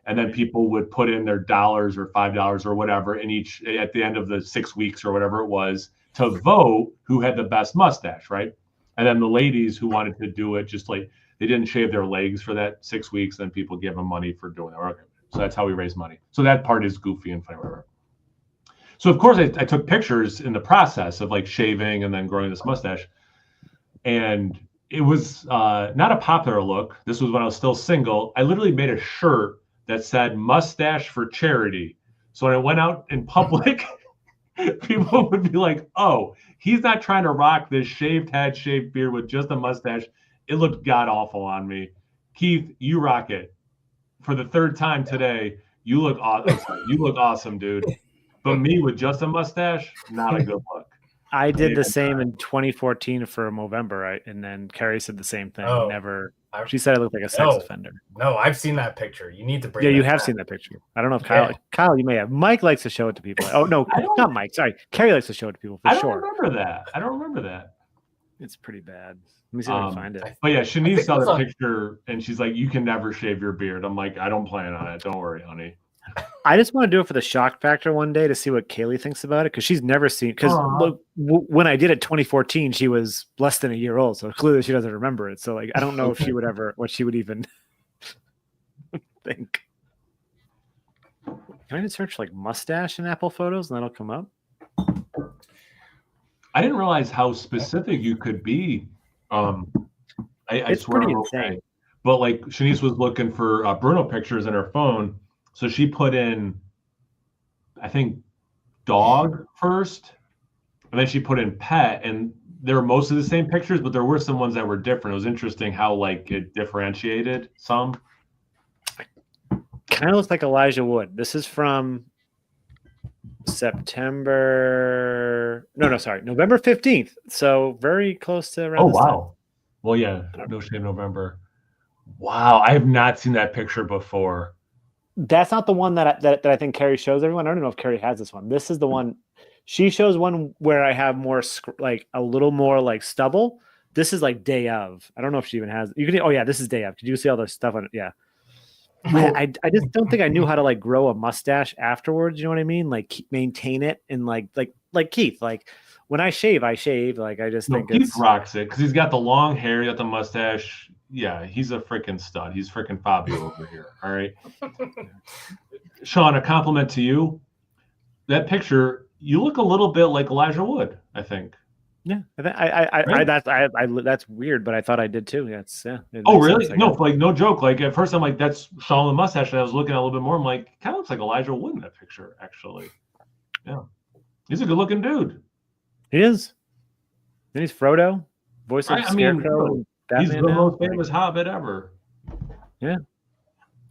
Speaker 1: And then people would put in their $1 or $5 or whatever in each, at the end of the 6 weeks or whatever it was, to vote who had the best mustache, right? And then the ladies who wanted to do it, just like, they didn't shave their legs for that 6 weeks, and people gave them money for doing it. Okay. So that's how we raise money. So that part is goofy and funny, whatever. So of course I took pictures in the process of like shaving and then growing this mustache. And it was not a popular look. This was when I was still single. I literally made a shirt that said "Mustache for Charity." So when I went out in public, people would be like, "Oh, he's not trying to rock this shaved head, shaved beard with just a mustache." It looked god awful on me. Keith, you rock it. For the 3rd time today, you look awesome. You look awesome, dude. But me with just a mustache, not a good look.
Speaker 3: I did the same in 2014 for Movember, and then Carrie said the same thing.
Speaker 2: Oh,
Speaker 3: she said I looked like a sex offender.
Speaker 2: No, I've seen that picture. You need to bring.
Speaker 3: Yeah, you have seen that picture. I don't know if Kyle, you may have. Mike likes to show it to people. Oh no, not Mike. Sorry, Carrie likes to show it to people for sure.
Speaker 1: I don't remember that.
Speaker 3: It's pretty bad. Let me see if I can find it.
Speaker 1: But yeah, Shanice saw the picture and she's like, "You can never shave your beard." I'm like, "I don't plan on it. Don't worry, honey."
Speaker 3: I just want to do it for the shock factor one day to see what Kaylee thinks about it, because she's never seen. Because when I did it 2014, she was less than a year old, so clearly she doesn't remember it. So like, I don't know if she would ever, what she would even think. Can I just search like mustache in Apple Photos and that'll come up?
Speaker 1: I didn't realize how specific you could be. I swear,
Speaker 3: pretty insane.
Speaker 1: But like, Shanice was looking for Bruno pictures in her phone. So she put in, I think, dog first, and then she put in pet, and they were most of the same pictures, but there were some ones that were different. It was interesting how like it differentiated some.
Speaker 3: Kind of looks like Elijah Wood. This is from November 15th. So very close to around.
Speaker 1: Oh, wow. Well, yeah, No Shave November. Wow, I have not seen that picture before.
Speaker 3: That's not the one that I think Carrie shows everyone. I don't know if Carrie has this one. This is the one. She shows one where I have more like a little more like stubble. This is like day of. I don't know if she even has. You can. Oh yeah, this is day of. Did you see all the stuff on it? Yeah. I just don't think I knew how to like grow a mustache afterwards. You know what I mean? Like maintain it and like Keith. Like when I shave. Like I just think
Speaker 1: Keith rocks it because he's got the long hair, he got the mustache. Yeah, he's a freaking stud. He's freaking Fabio over here. All right, Sean, a compliment to you. That picture, you look a little bit like Elijah Wood, I think.
Speaker 3: Yeah, that's weird, but I thought I did too. Yeah.
Speaker 1: Oh, really? No, like no joke. Like at first, I'm like, that's Sean with mustache. And I was looking at a little bit more. I'm like, kind of looks like Elijah Wood in that picture, actually. Yeah, he's a good-looking dude.
Speaker 3: He is. And he's Frodo, voice of Scarecrow.
Speaker 1: He's the most famous Hobbit ever.
Speaker 3: Yeah,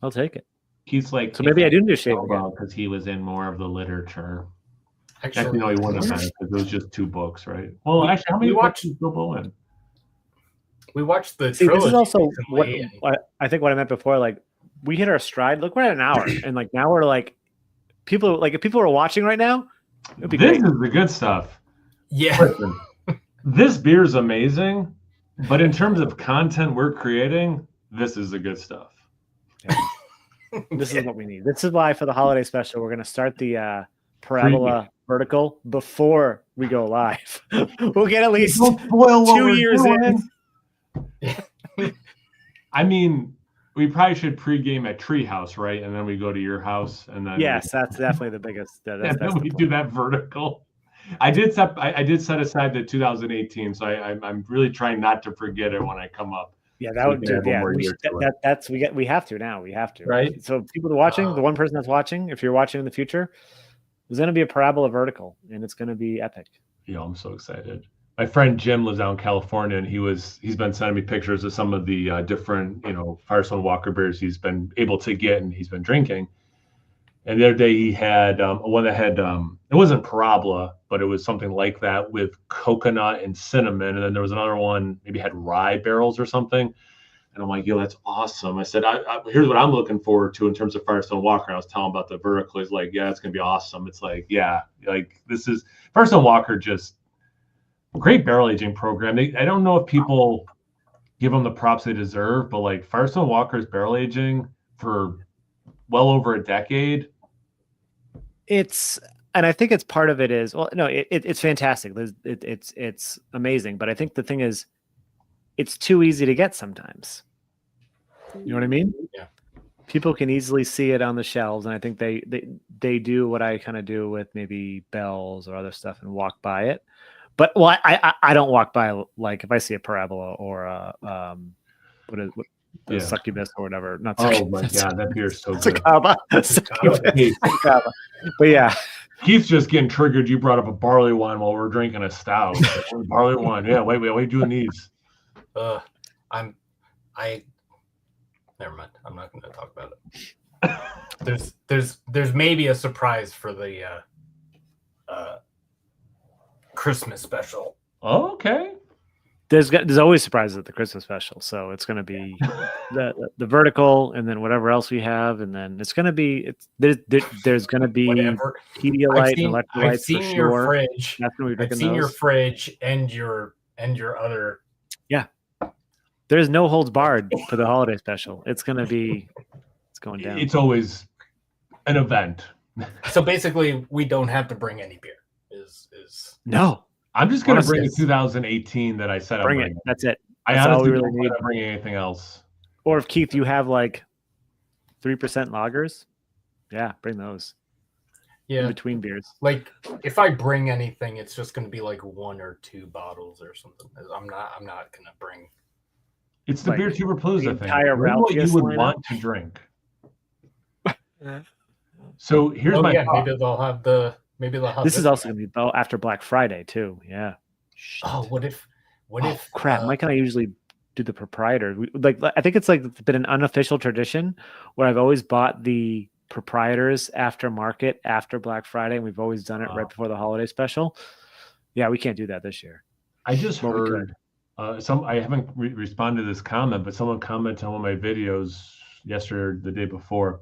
Speaker 3: I'll take it.
Speaker 1: He's like,
Speaker 3: so maybe I do need to shave
Speaker 1: because he was in more of the literature. Actually, no, he wouldn't have been because it was just 2 books, right? Well, actually, how many books did Bilbo in?
Speaker 2: We watched the
Speaker 3: trilogy. This is also what I think what I meant before. Like, we hit our stride. Look, we're at an hour, and like now we're like, people like if people are watching right now, it'd be
Speaker 1: this
Speaker 3: great.
Speaker 1: Is the good stuff.
Speaker 2: Yeah,
Speaker 1: listen, this beer is amazing, but in terms of content we're creating, this is the good stuff.
Speaker 3: Yeah. This is what we need. This is why for the holiday special, we're going to start the parabola vertical before we go live. We'll get at least 2 years in.
Speaker 1: I mean, we probably should pregame at Treehouse, right? And then we go to your house, and then
Speaker 3: yes, that's definitely the biggest.
Speaker 1: That's we do that vertical. I did set aside the 2018, so I'm really trying not to forget it when I come up.
Speaker 3: Yeah, that would do. Yeah, we have to now. We have to.
Speaker 1: Right.
Speaker 3: So people are watching, the one person that's watching, if you're watching in the future, there's going to be a parabola vertical, and it's going to be epic.
Speaker 1: Yeah, I'm so excited. My friend Jim lives out in California, and he's been sending me pictures of some of the different Firestone Walker beers he's been able to get and he's been drinking. And the other day he had one that had it wasn't parabola, but it was something like that with coconut and cinnamon. And then there was another one maybe had rye barrels or something. And I'm like, yo, that's awesome. I said, here's what I'm looking forward to in terms of Firestone Walker. I was telling him about the vertical. He's like, yeah, it's gonna be awesome. It's like, yeah, like this is Firestone Walker, just great barrel aging program. I don't know if people give them the props they deserve, but like Firestone Walker's barrel aging for well over a decade.
Speaker 3: And I think it's part of it is, well, no, it's fantastic. It's amazing. But I think the thing is, it's too easy to get sometimes. You know what I mean?
Speaker 2: Yeah.
Speaker 3: People can easily see it on the shelves, and I think they do what I kind of do with maybe Bells or other stuff and walk by it. But well, I don't walk by, like if I see a parabola or a succubus or whatever. Not succubus.
Speaker 1: Oh my god, that beer is so good.
Speaker 3: But yeah,
Speaker 1: Keith's just getting triggered. You brought up a barley wine while we're drinking a stout. Barley wine. Yeah, wait, what are you doing these?
Speaker 2: Never mind. I'm not going to talk about it. There's maybe a surprise for the Christmas special.
Speaker 1: Oh, okay.
Speaker 3: There's always surprises at the Christmas special, so it's going to be the vertical, and then whatever else we have, and then it's going to be there's going to be Pedialyte and electrolytes.
Speaker 2: I've seen
Speaker 3: for
Speaker 2: your
Speaker 3: sure.
Speaker 2: fridge. I've seen your fridge and your other.
Speaker 3: Yeah, there's no holds barred for the holiday special. It's going down.
Speaker 1: It's always an event.
Speaker 2: So basically, we don't have to bring any beer.
Speaker 3: No.
Speaker 1: I'm just going to bring the 2018 that I said
Speaker 3: bring it. That's it.
Speaker 1: I honestly don't want to bring anything else.
Speaker 3: Or if Keith, you have like 3% lagers, yeah, bring those.
Speaker 2: Yeah,
Speaker 3: in between beers.
Speaker 2: Like if I bring anything, it's just going to be like 1 or 2 bottles or something. I'm not going to bring.
Speaker 1: It's the beer Tuber Palooza thing.
Speaker 3: Entire Ralphius
Speaker 1: what you would want to drink. So here's my thought.
Speaker 2: Maybe they'll have
Speaker 3: this is also going to be after Black Friday too. Yeah.
Speaker 2: Oh, what if
Speaker 3: crap? Why can't I usually do the proprietor? I think it's like been an unofficial tradition where I've always bought the proprietors after market after Black Friday, and we've always done it right before the holiday special. Yeah, we can't do that this year.
Speaker 1: I just heard I haven't responded to this comment, but someone commented on one of my videos yesterday or the day before.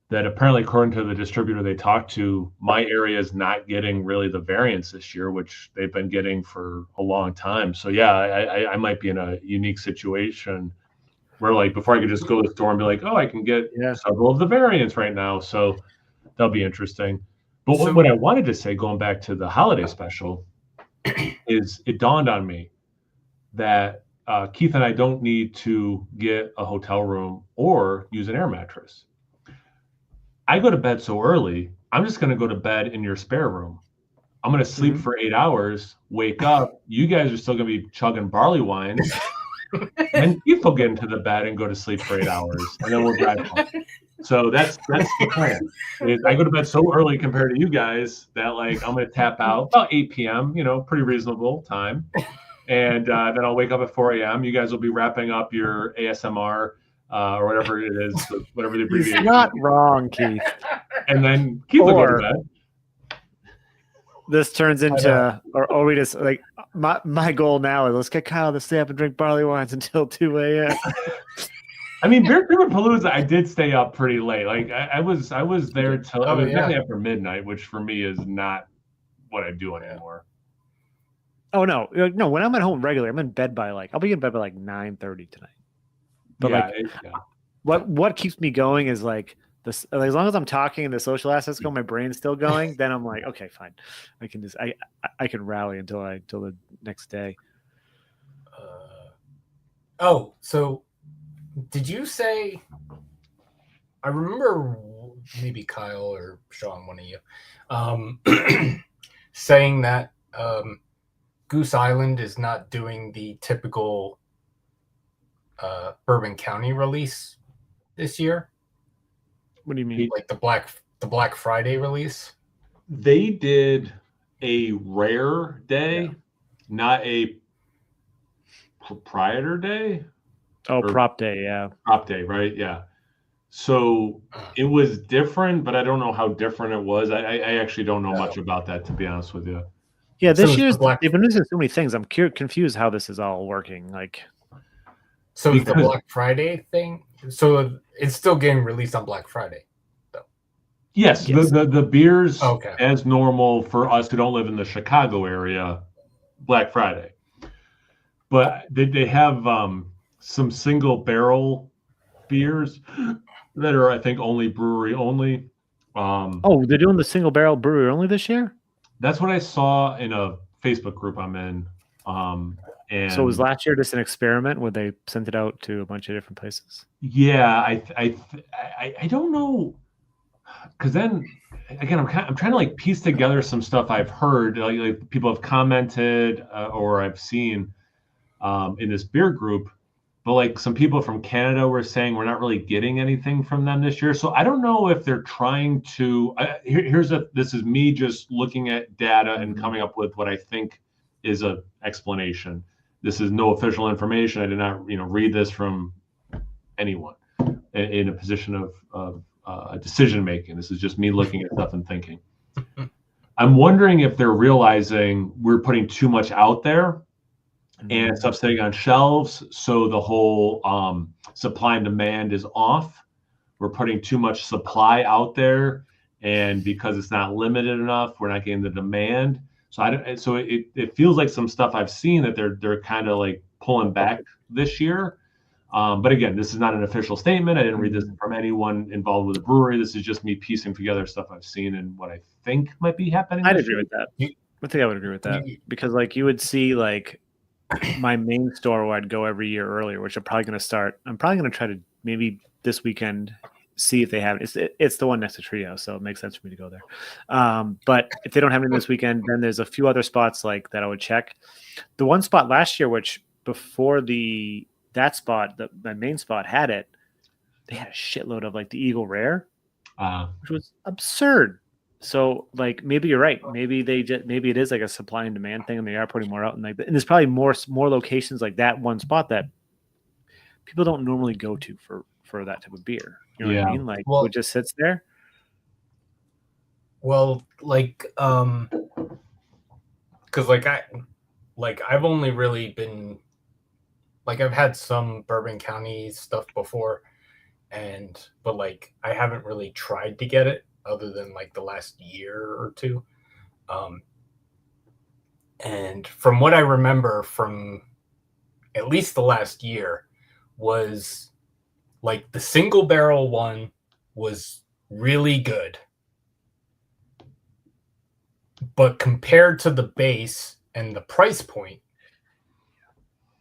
Speaker 1: that apparently, according to the distributor they talked to, my area is not getting really the variants this year, which they've been getting for a long time. So yeah, I might be in a unique situation where, like, before I could just go to the store and be like, oh, I can get several of the variants right now. So that'll be interesting. But
Speaker 2: So-
Speaker 1: what I wanted to say, going back to the holiday special, is it dawned on me that Keith and I don't need to get a hotel room or use an air mattress. I go to bed so early, I'm just going to go to bed in your spare room. I'm going to sleep for 8 hours, wake up. You guys are still going to be chugging barley wines. And Keith will get into the bed and go to sleep for 8 hours, and then we'll drive home. So that's the plan. I go to bed so early compared to you guys that, like, I'm going to tap out about 8 p.m., pretty reasonable time. And then I'll wake up at 4 a.m. You guys will be wrapping up your ASMR or whatever it is, whatever the abbreviation.
Speaker 3: He's not wrong, Keith.
Speaker 1: And then Keith will go to bed.
Speaker 3: This turns into, or we just, like, my goal now is let's get Kyle to stay up and drink barley wines until 2 a.m.
Speaker 1: I mean, Beer Palooza, I did stay up pretty late. Like, I was there till I was definitely after midnight, which for me is not what I do anymore.
Speaker 3: Oh no! When I'm at home regularly, I'm in bed by I'll be in bed by 9:30 tonight. But what keeps me going is this. As long as I'm talking and the social aspects go, my brain's still going. Then I'm like, okay, fine. I can just I can rally until the next day.
Speaker 2: So did you say? I remember maybe Kyle or Sean, one of you, saying that. Goose Island is not doing the typical Bourbon County release this year.
Speaker 3: What do you mean?
Speaker 2: Like the Black Friday release?
Speaker 1: They did a rare day, not a proprietor day.
Speaker 3: Oh, prop day, yeah.
Speaker 1: Prop day, right? Yeah. So it was different, but I don't know how different it was. I actually don't know much about that, to be honest with you.
Speaker 3: Yeah, this year's they've been using so many things. I'm confused how this is all working.
Speaker 2: So the Black Friday thing. So it's still getting released on Black Friday, though.
Speaker 1: Yes. The beers
Speaker 2: okay.
Speaker 1: As normal for us who don't live in the Chicago area, Black Friday. But they have some single barrel beers that are, I think, only brewery only.
Speaker 3: They're doing the single barrel brewery only this year?
Speaker 1: That's what I saw in a Facebook group I'm in. And
Speaker 3: so was last year just an experiment where they sent it out to a bunch of different places?
Speaker 1: Yeah, I don't know, because then again I'm trying to piece together some stuff I've heard, like people have commented or I've seen in this beer group, but some people from Canada were saying we're not really getting anything from them this year. So I don't know if they're trying to. This is me just looking at data and coming up with what I think is a explanation. This is no official information. I did not, read this from anyone in a position of decision making. This is just me looking at stuff and thinking. I'm wondering if they're realizing we're putting too much out there and stuff sitting on shelves, so the whole supply and demand is off. We're putting too much supply out there, and because it's not limited enough, we're not getting the demand. So it feels like some stuff I've seen that they're kind of pulling back this year. But again, this is not an official statement. I didn't read this from anyone involved with the brewery. This is just me piecing together stuff I've seen and what I think might be happening.
Speaker 3: I'd agree with that. I think I would agree with that, because you would see my main store where I'd go every year earlier, which I'm probably going to start. I'm probably going to try to maybe this weekend see if they have it. It's the one next to Trio, so it makes sense for me to go there. But if they don't have it this weekend, then there's a few other spots that I would check. The one spot last year, which before that spot, the main spot had it, they had a shitload of the Eagle Rare, which was absurd. So maybe you're right. Maybe maybe it is a supply and demand thing, and they are putting more out. And there's probably more locations like that one spot that people don't normally go to for that type of beer. You know what I mean? It just sits there.
Speaker 2: Well, because I've only really been I've had some Bourbon County stuff before, but like I haven't really tried to get it other than like the last year or two. And from what I remember from at least the last year was like the single barrel one was really good. But compared to the base and the price point,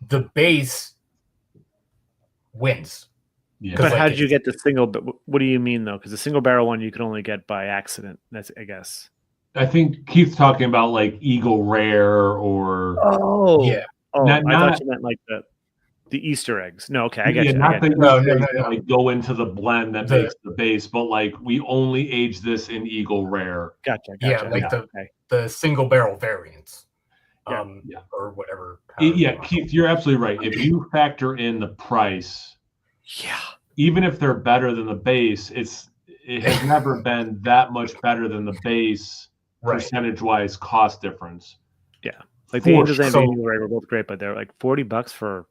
Speaker 2: the base wins.
Speaker 1: Yeah.
Speaker 3: But
Speaker 2: like,
Speaker 3: how did you get the single? What do you mean though? Because the single barrel one you can only get by accident. That's, I guess.
Speaker 1: I think Keith's talking about like Eagle Rare or
Speaker 2: yeah.
Speaker 3: Oh,
Speaker 1: Not-
Speaker 3: I
Speaker 1: not-
Speaker 3: thought you meant like the Easter eggs. No, okay, I get
Speaker 1: yeah,
Speaker 3: you. I
Speaker 1: not
Speaker 3: get
Speaker 1: the
Speaker 3: you.
Speaker 2: No,
Speaker 1: Easter
Speaker 2: no,
Speaker 1: eggs
Speaker 2: no,
Speaker 1: that,
Speaker 2: no.
Speaker 1: like go into the blend that
Speaker 2: The-
Speaker 1: makes the base, but like we only age this in Eagle Rare.
Speaker 3: Gotcha.
Speaker 2: Yeah, like
Speaker 3: okay.
Speaker 2: the single barrel variants.
Speaker 3: Yeah,
Speaker 1: yeah.
Speaker 2: Or whatever.
Speaker 1: Yeah, Keith, you're absolutely right. If you factor in the price,
Speaker 3: Yeah.
Speaker 1: even if they're better than the base, it has never been that much better than the base
Speaker 2: Right.
Speaker 1: percentage-wise cost difference.
Speaker 3: Yeah. Like the
Speaker 1: For
Speaker 3: Angels and
Speaker 2: sure.
Speaker 3: the Eagle Ray were both great, but they're like $40 for.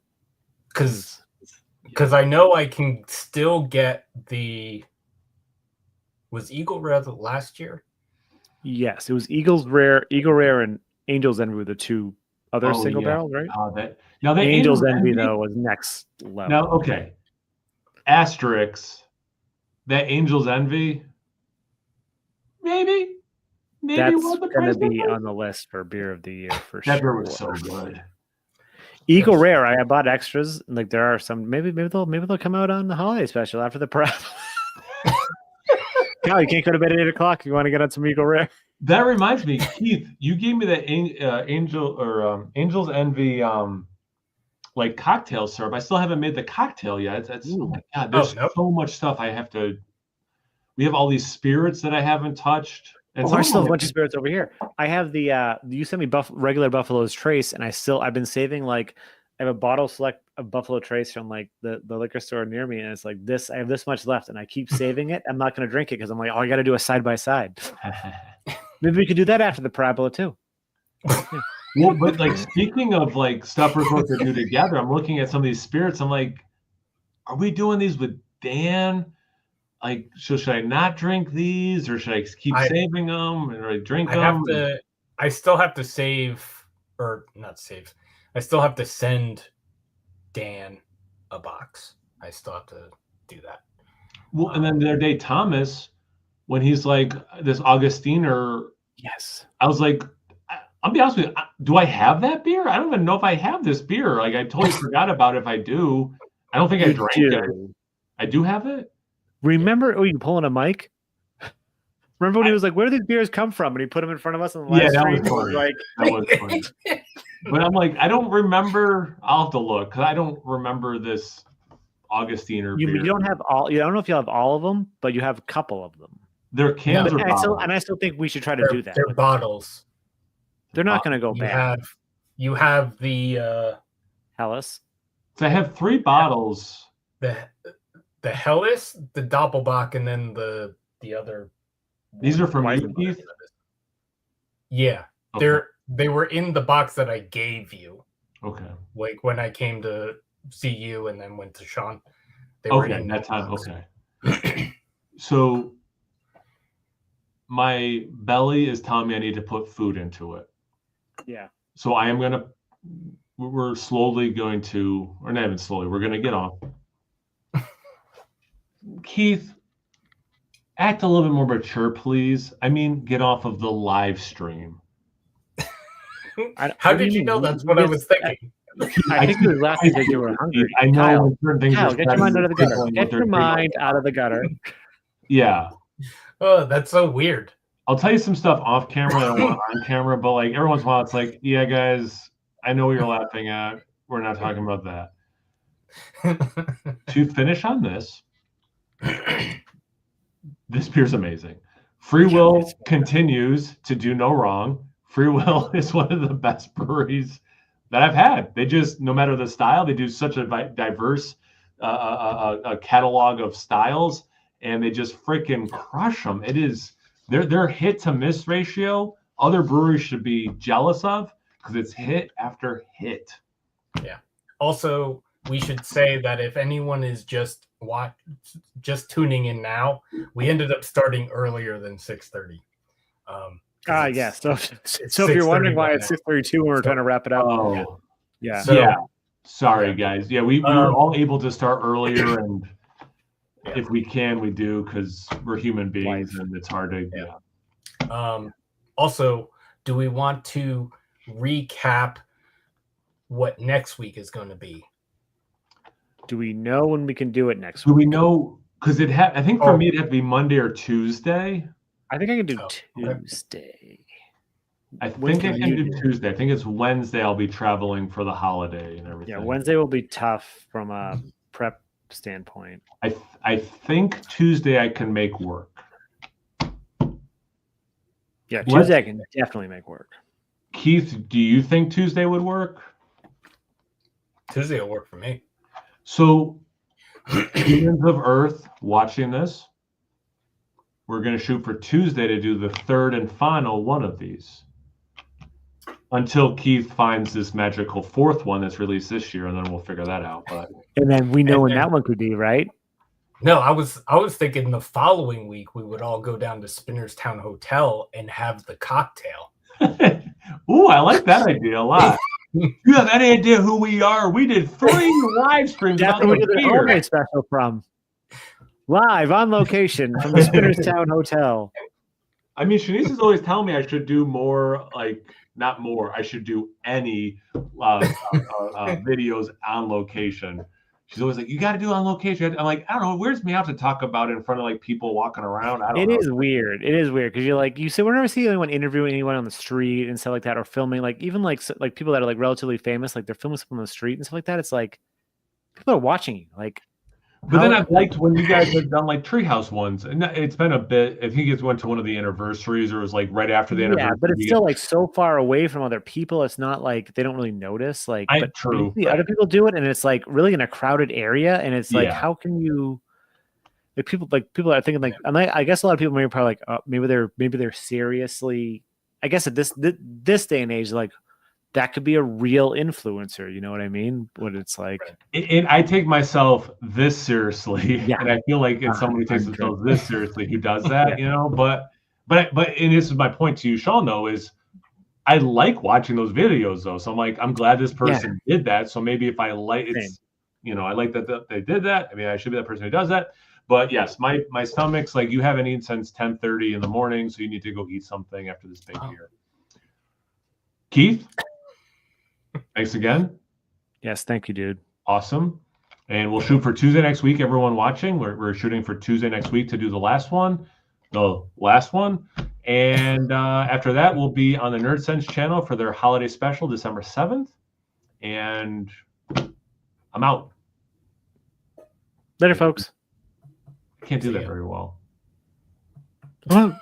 Speaker 2: Because I know I can still get the. Was Eagle Rare the last year?
Speaker 3: Yes, it was Eagle Rare, and Angels Envy were the two other
Speaker 1: Oh,
Speaker 3: single
Speaker 1: yeah.
Speaker 3: barrels, right?
Speaker 1: Now the
Speaker 3: Angels
Speaker 1: Angels
Speaker 3: Envy though was next level.
Speaker 1: Now, okay. Asterisk. That Angels Envy. Maybe
Speaker 3: That's
Speaker 1: worth the
Speaker 3: gonna
Speaker 1: price
Speaker 3: be
Speaker 1: difference.
Speaker 3: on the list for beer of the year for
Speaker 1: That
Speaker 3: sure.
Speaker 1: beer was so good.
Speaker 3: Eagle Rare, I bought extras. Like there are some. Maybe they'll come out on the holiday special after the prep. No, you can't go to bed at 8 o'clock. You want to get on some Eagle Rare.
Speaker 1: That reminds me, Keith, you gave me that Angels Envy like cocktail syrup. I still haven't made the cocktail yet. Oh my god, there's so much stuff I have to. We have all these spirits that I haven't touched. And
Speaker 3: I still have a bunch of spirits over here. I have the you sent me regular Buffalo's Trace, and I've been saving like I have a bottle select of Buffalo Trace from like the liquor store near me, and it's like this. I have this much left, and I keep saving it. I'm not going to drink it because I'm like, oh, I got to do a side by side. Maybe we could do that after the parabola too.
Speaker 1: Well, but like speaking of like stuff we're supposed to do together, I'm looking at some of these spirits. I'm like, are we doing these with Dan? Like, should I not drink these, or should I keep saving them, or I drink them?
Speaker 2: I still have to save, or not save. I still have to send Dan a box. I still have to do that.
Speaker 1: Well, and then the other day, Thomas, when he's like this Augustiner,
Speaker 3: yes,
Speaker 1: I was like, I'll be honest with you, do I have that beer? I don't even know if I have this beer. Like, I totally forgot about it if I do. I don't think I drank it. I do have it.
Speaker 3: Remember? Oh, you pulling a mic? Remember when he was like, "Where do these beers come from?" And he put them in front of us on the live stream.
Speaker 1: That was funny.
Speaker 3: Like,
Speaker 1: that was funny. But I'm like, I don't remember. I'll have to look because I don't remember this Augustiner beer.
Speaker 3: You don't have all. I don't know if you have all of them, but you have a couple of them.
Speaker 1: They're cans or bottles.
Speaker 3: I still think we should try to do that.
Speaker 2: They're bottles.
Speaker 3: They're not going to go bad.
Speaker 2: You have the
Speaker 3: Hellas.
Speaker 1: So I have 3 bottles.
Speaker 2: The Hellas, the Doppelbock, and then the other.
Speaker 1: These are from you, Keith?
Speaker 2: Yeah.
Speaker 1: Okay.
Speaker 2: They were in the box that I gave you.
Speaker 1: Okay.
Speaker 2: Like when I came to see you and then went to Sean. They
Speaker 1: were in that time. Box. Okay. So my belly is telling me I need to put food into it.
Speaker 3: Yeah.
Speaker 1: So we're slowly going to, or not even slowly, we're going to get off. Keith, act a little bit more mature, please. I mean, get off of the live stream.
Speaker 2: How did you know that's what I was thinking?
Speaker 3: I think it was last that you were hungry.
Speaker 1: I know.
Speaker 3: Kyle, get your mind out of the gutter. Get your mind out of the gutter.
Speaker 1: Yeah.
Speaker 2: Oh, that's so weird.
Speaker 1: I'll tell you some stuff off camera and on camera, but like every once in a while, it's like, yeah, guys, I know what you're laughing at. We're not talking about that. To finish on this, this beer's amazing. Free Will continues to do no wrong. Free Will is one of the best breweries that I've had. They just, no matter the style, they do such a diverse catalog of styles, and they just freaking crush them. It is their hit to miss ratio. Other breweries should be jealous of because it's hit after hit.
Speaker 2: Yeah. Also, we should say that if anyone is just tuning in now, we ended up starting earlier than 6:30.
Speaker 3: Yeah. So if you're wondering why it's 6:32 when we're trying to wrap it up, yeah.
Speaker 1: Sorry, guys. Yeah, we were all able to start earlier, and if we can, we do, because we're human beings and it's hard to.
Speaker 2: Also, do we want to recap what next week is going to be?
Speaker 3: Do we know when we can do it next week?
Speaker 1: Do we know? Because I think for me it'd have to be Monday or Tuesday.
Speaker 3: I think I can do Tuesday.
Speaker 1: I think I can do Tuesday. I think it's Wednesday. I'll be traveling for the holiday and everything.
Speaker 3: Yeah, Wednesday will be tough from a prep standpoint.
Speaker 1: I think Tuesday I can make work.
Speaker 3: Yeah, Tuesday I can definitely make work.
Speaker 1: Keith, do you think Tuesday would work?
Speaker 2: Tuesday will work for me.
Speaker 1: So, humans of Earth watching this, we're going to shoot for Tuesday to do the third and final one of these. Until Keith finds this magical fourth one that's released this year, and then we'll figure that out.
Speaker 3: And then we know when that one could be, right?
Speaker 2: No, I was thinking the following week we would all go down to Spinnerstown Hotel and have the cocktail.
Speaker 1: Ooh, I like that idea a lot. You have any idea who we are? We did 3 live streams.
Speaker 3: That's where we did the holiday special from. Live on location from the Spinnerstown Hotel.
Speaker 1: I mean, Shanice is always telling me I should do more, not more. I should do any videos on location. She's always like, you got to do it on location. I'm like, I don't know. It weirds me out to talk about it in front of people walking around. I don't know.
Speaker 3: It is weird. It is weird because you say whenever I see anyone interviewing anyone on the street and stuff like that, or filming, even people that are relatively famous, they're filming stuff on the street and stuff like that. It's like people are watching you.
Speaker 1: But then I've liked when you guys have done Treehouse ones, and it's been a bit. I think it went to one of the anniversaries, or it was right after the anniversary.
Speaker 3: Yeah, but it's still so far away from other people. It's not they don't really notice. But
Speaker 1: true.
Speaker 3: Other people do it, and it's really in a crowded area, and it's how can you? People are thinking I guess a lot of people maybe probably maybe they're seriously. I guess at this day and age, that could be a real influencer, you know what I mean? What it's like.
Speaker 1: And I take myself this seriously, and I feel like it's somebody who takes themselves this seriously who does that, But and this is my point to you, Sean, though, is I like watching those videos, though. So I'm glad this person did that. So maybe if I like it's, I like that they did that. I mean, I should be that person who does that. But yes, my stomach's you haven't eaten since 10:30 in the morning, so you need to go eat something after this big year. Keith? Thanks again.
Speaker 3: Yes, thank you, dude.
Speaker 1: Awesome. And we'll shoot for Tuesday next week. Everyone watching, we're shooting for Tuesday next week to do the last one. And after that, we'll be on the Nerdsense channel for their holiday special, December 7th. And I'm out.
Speaker 3: Later, folks.
Speaker 1: I can't do that very well.
Speaker 3: Well,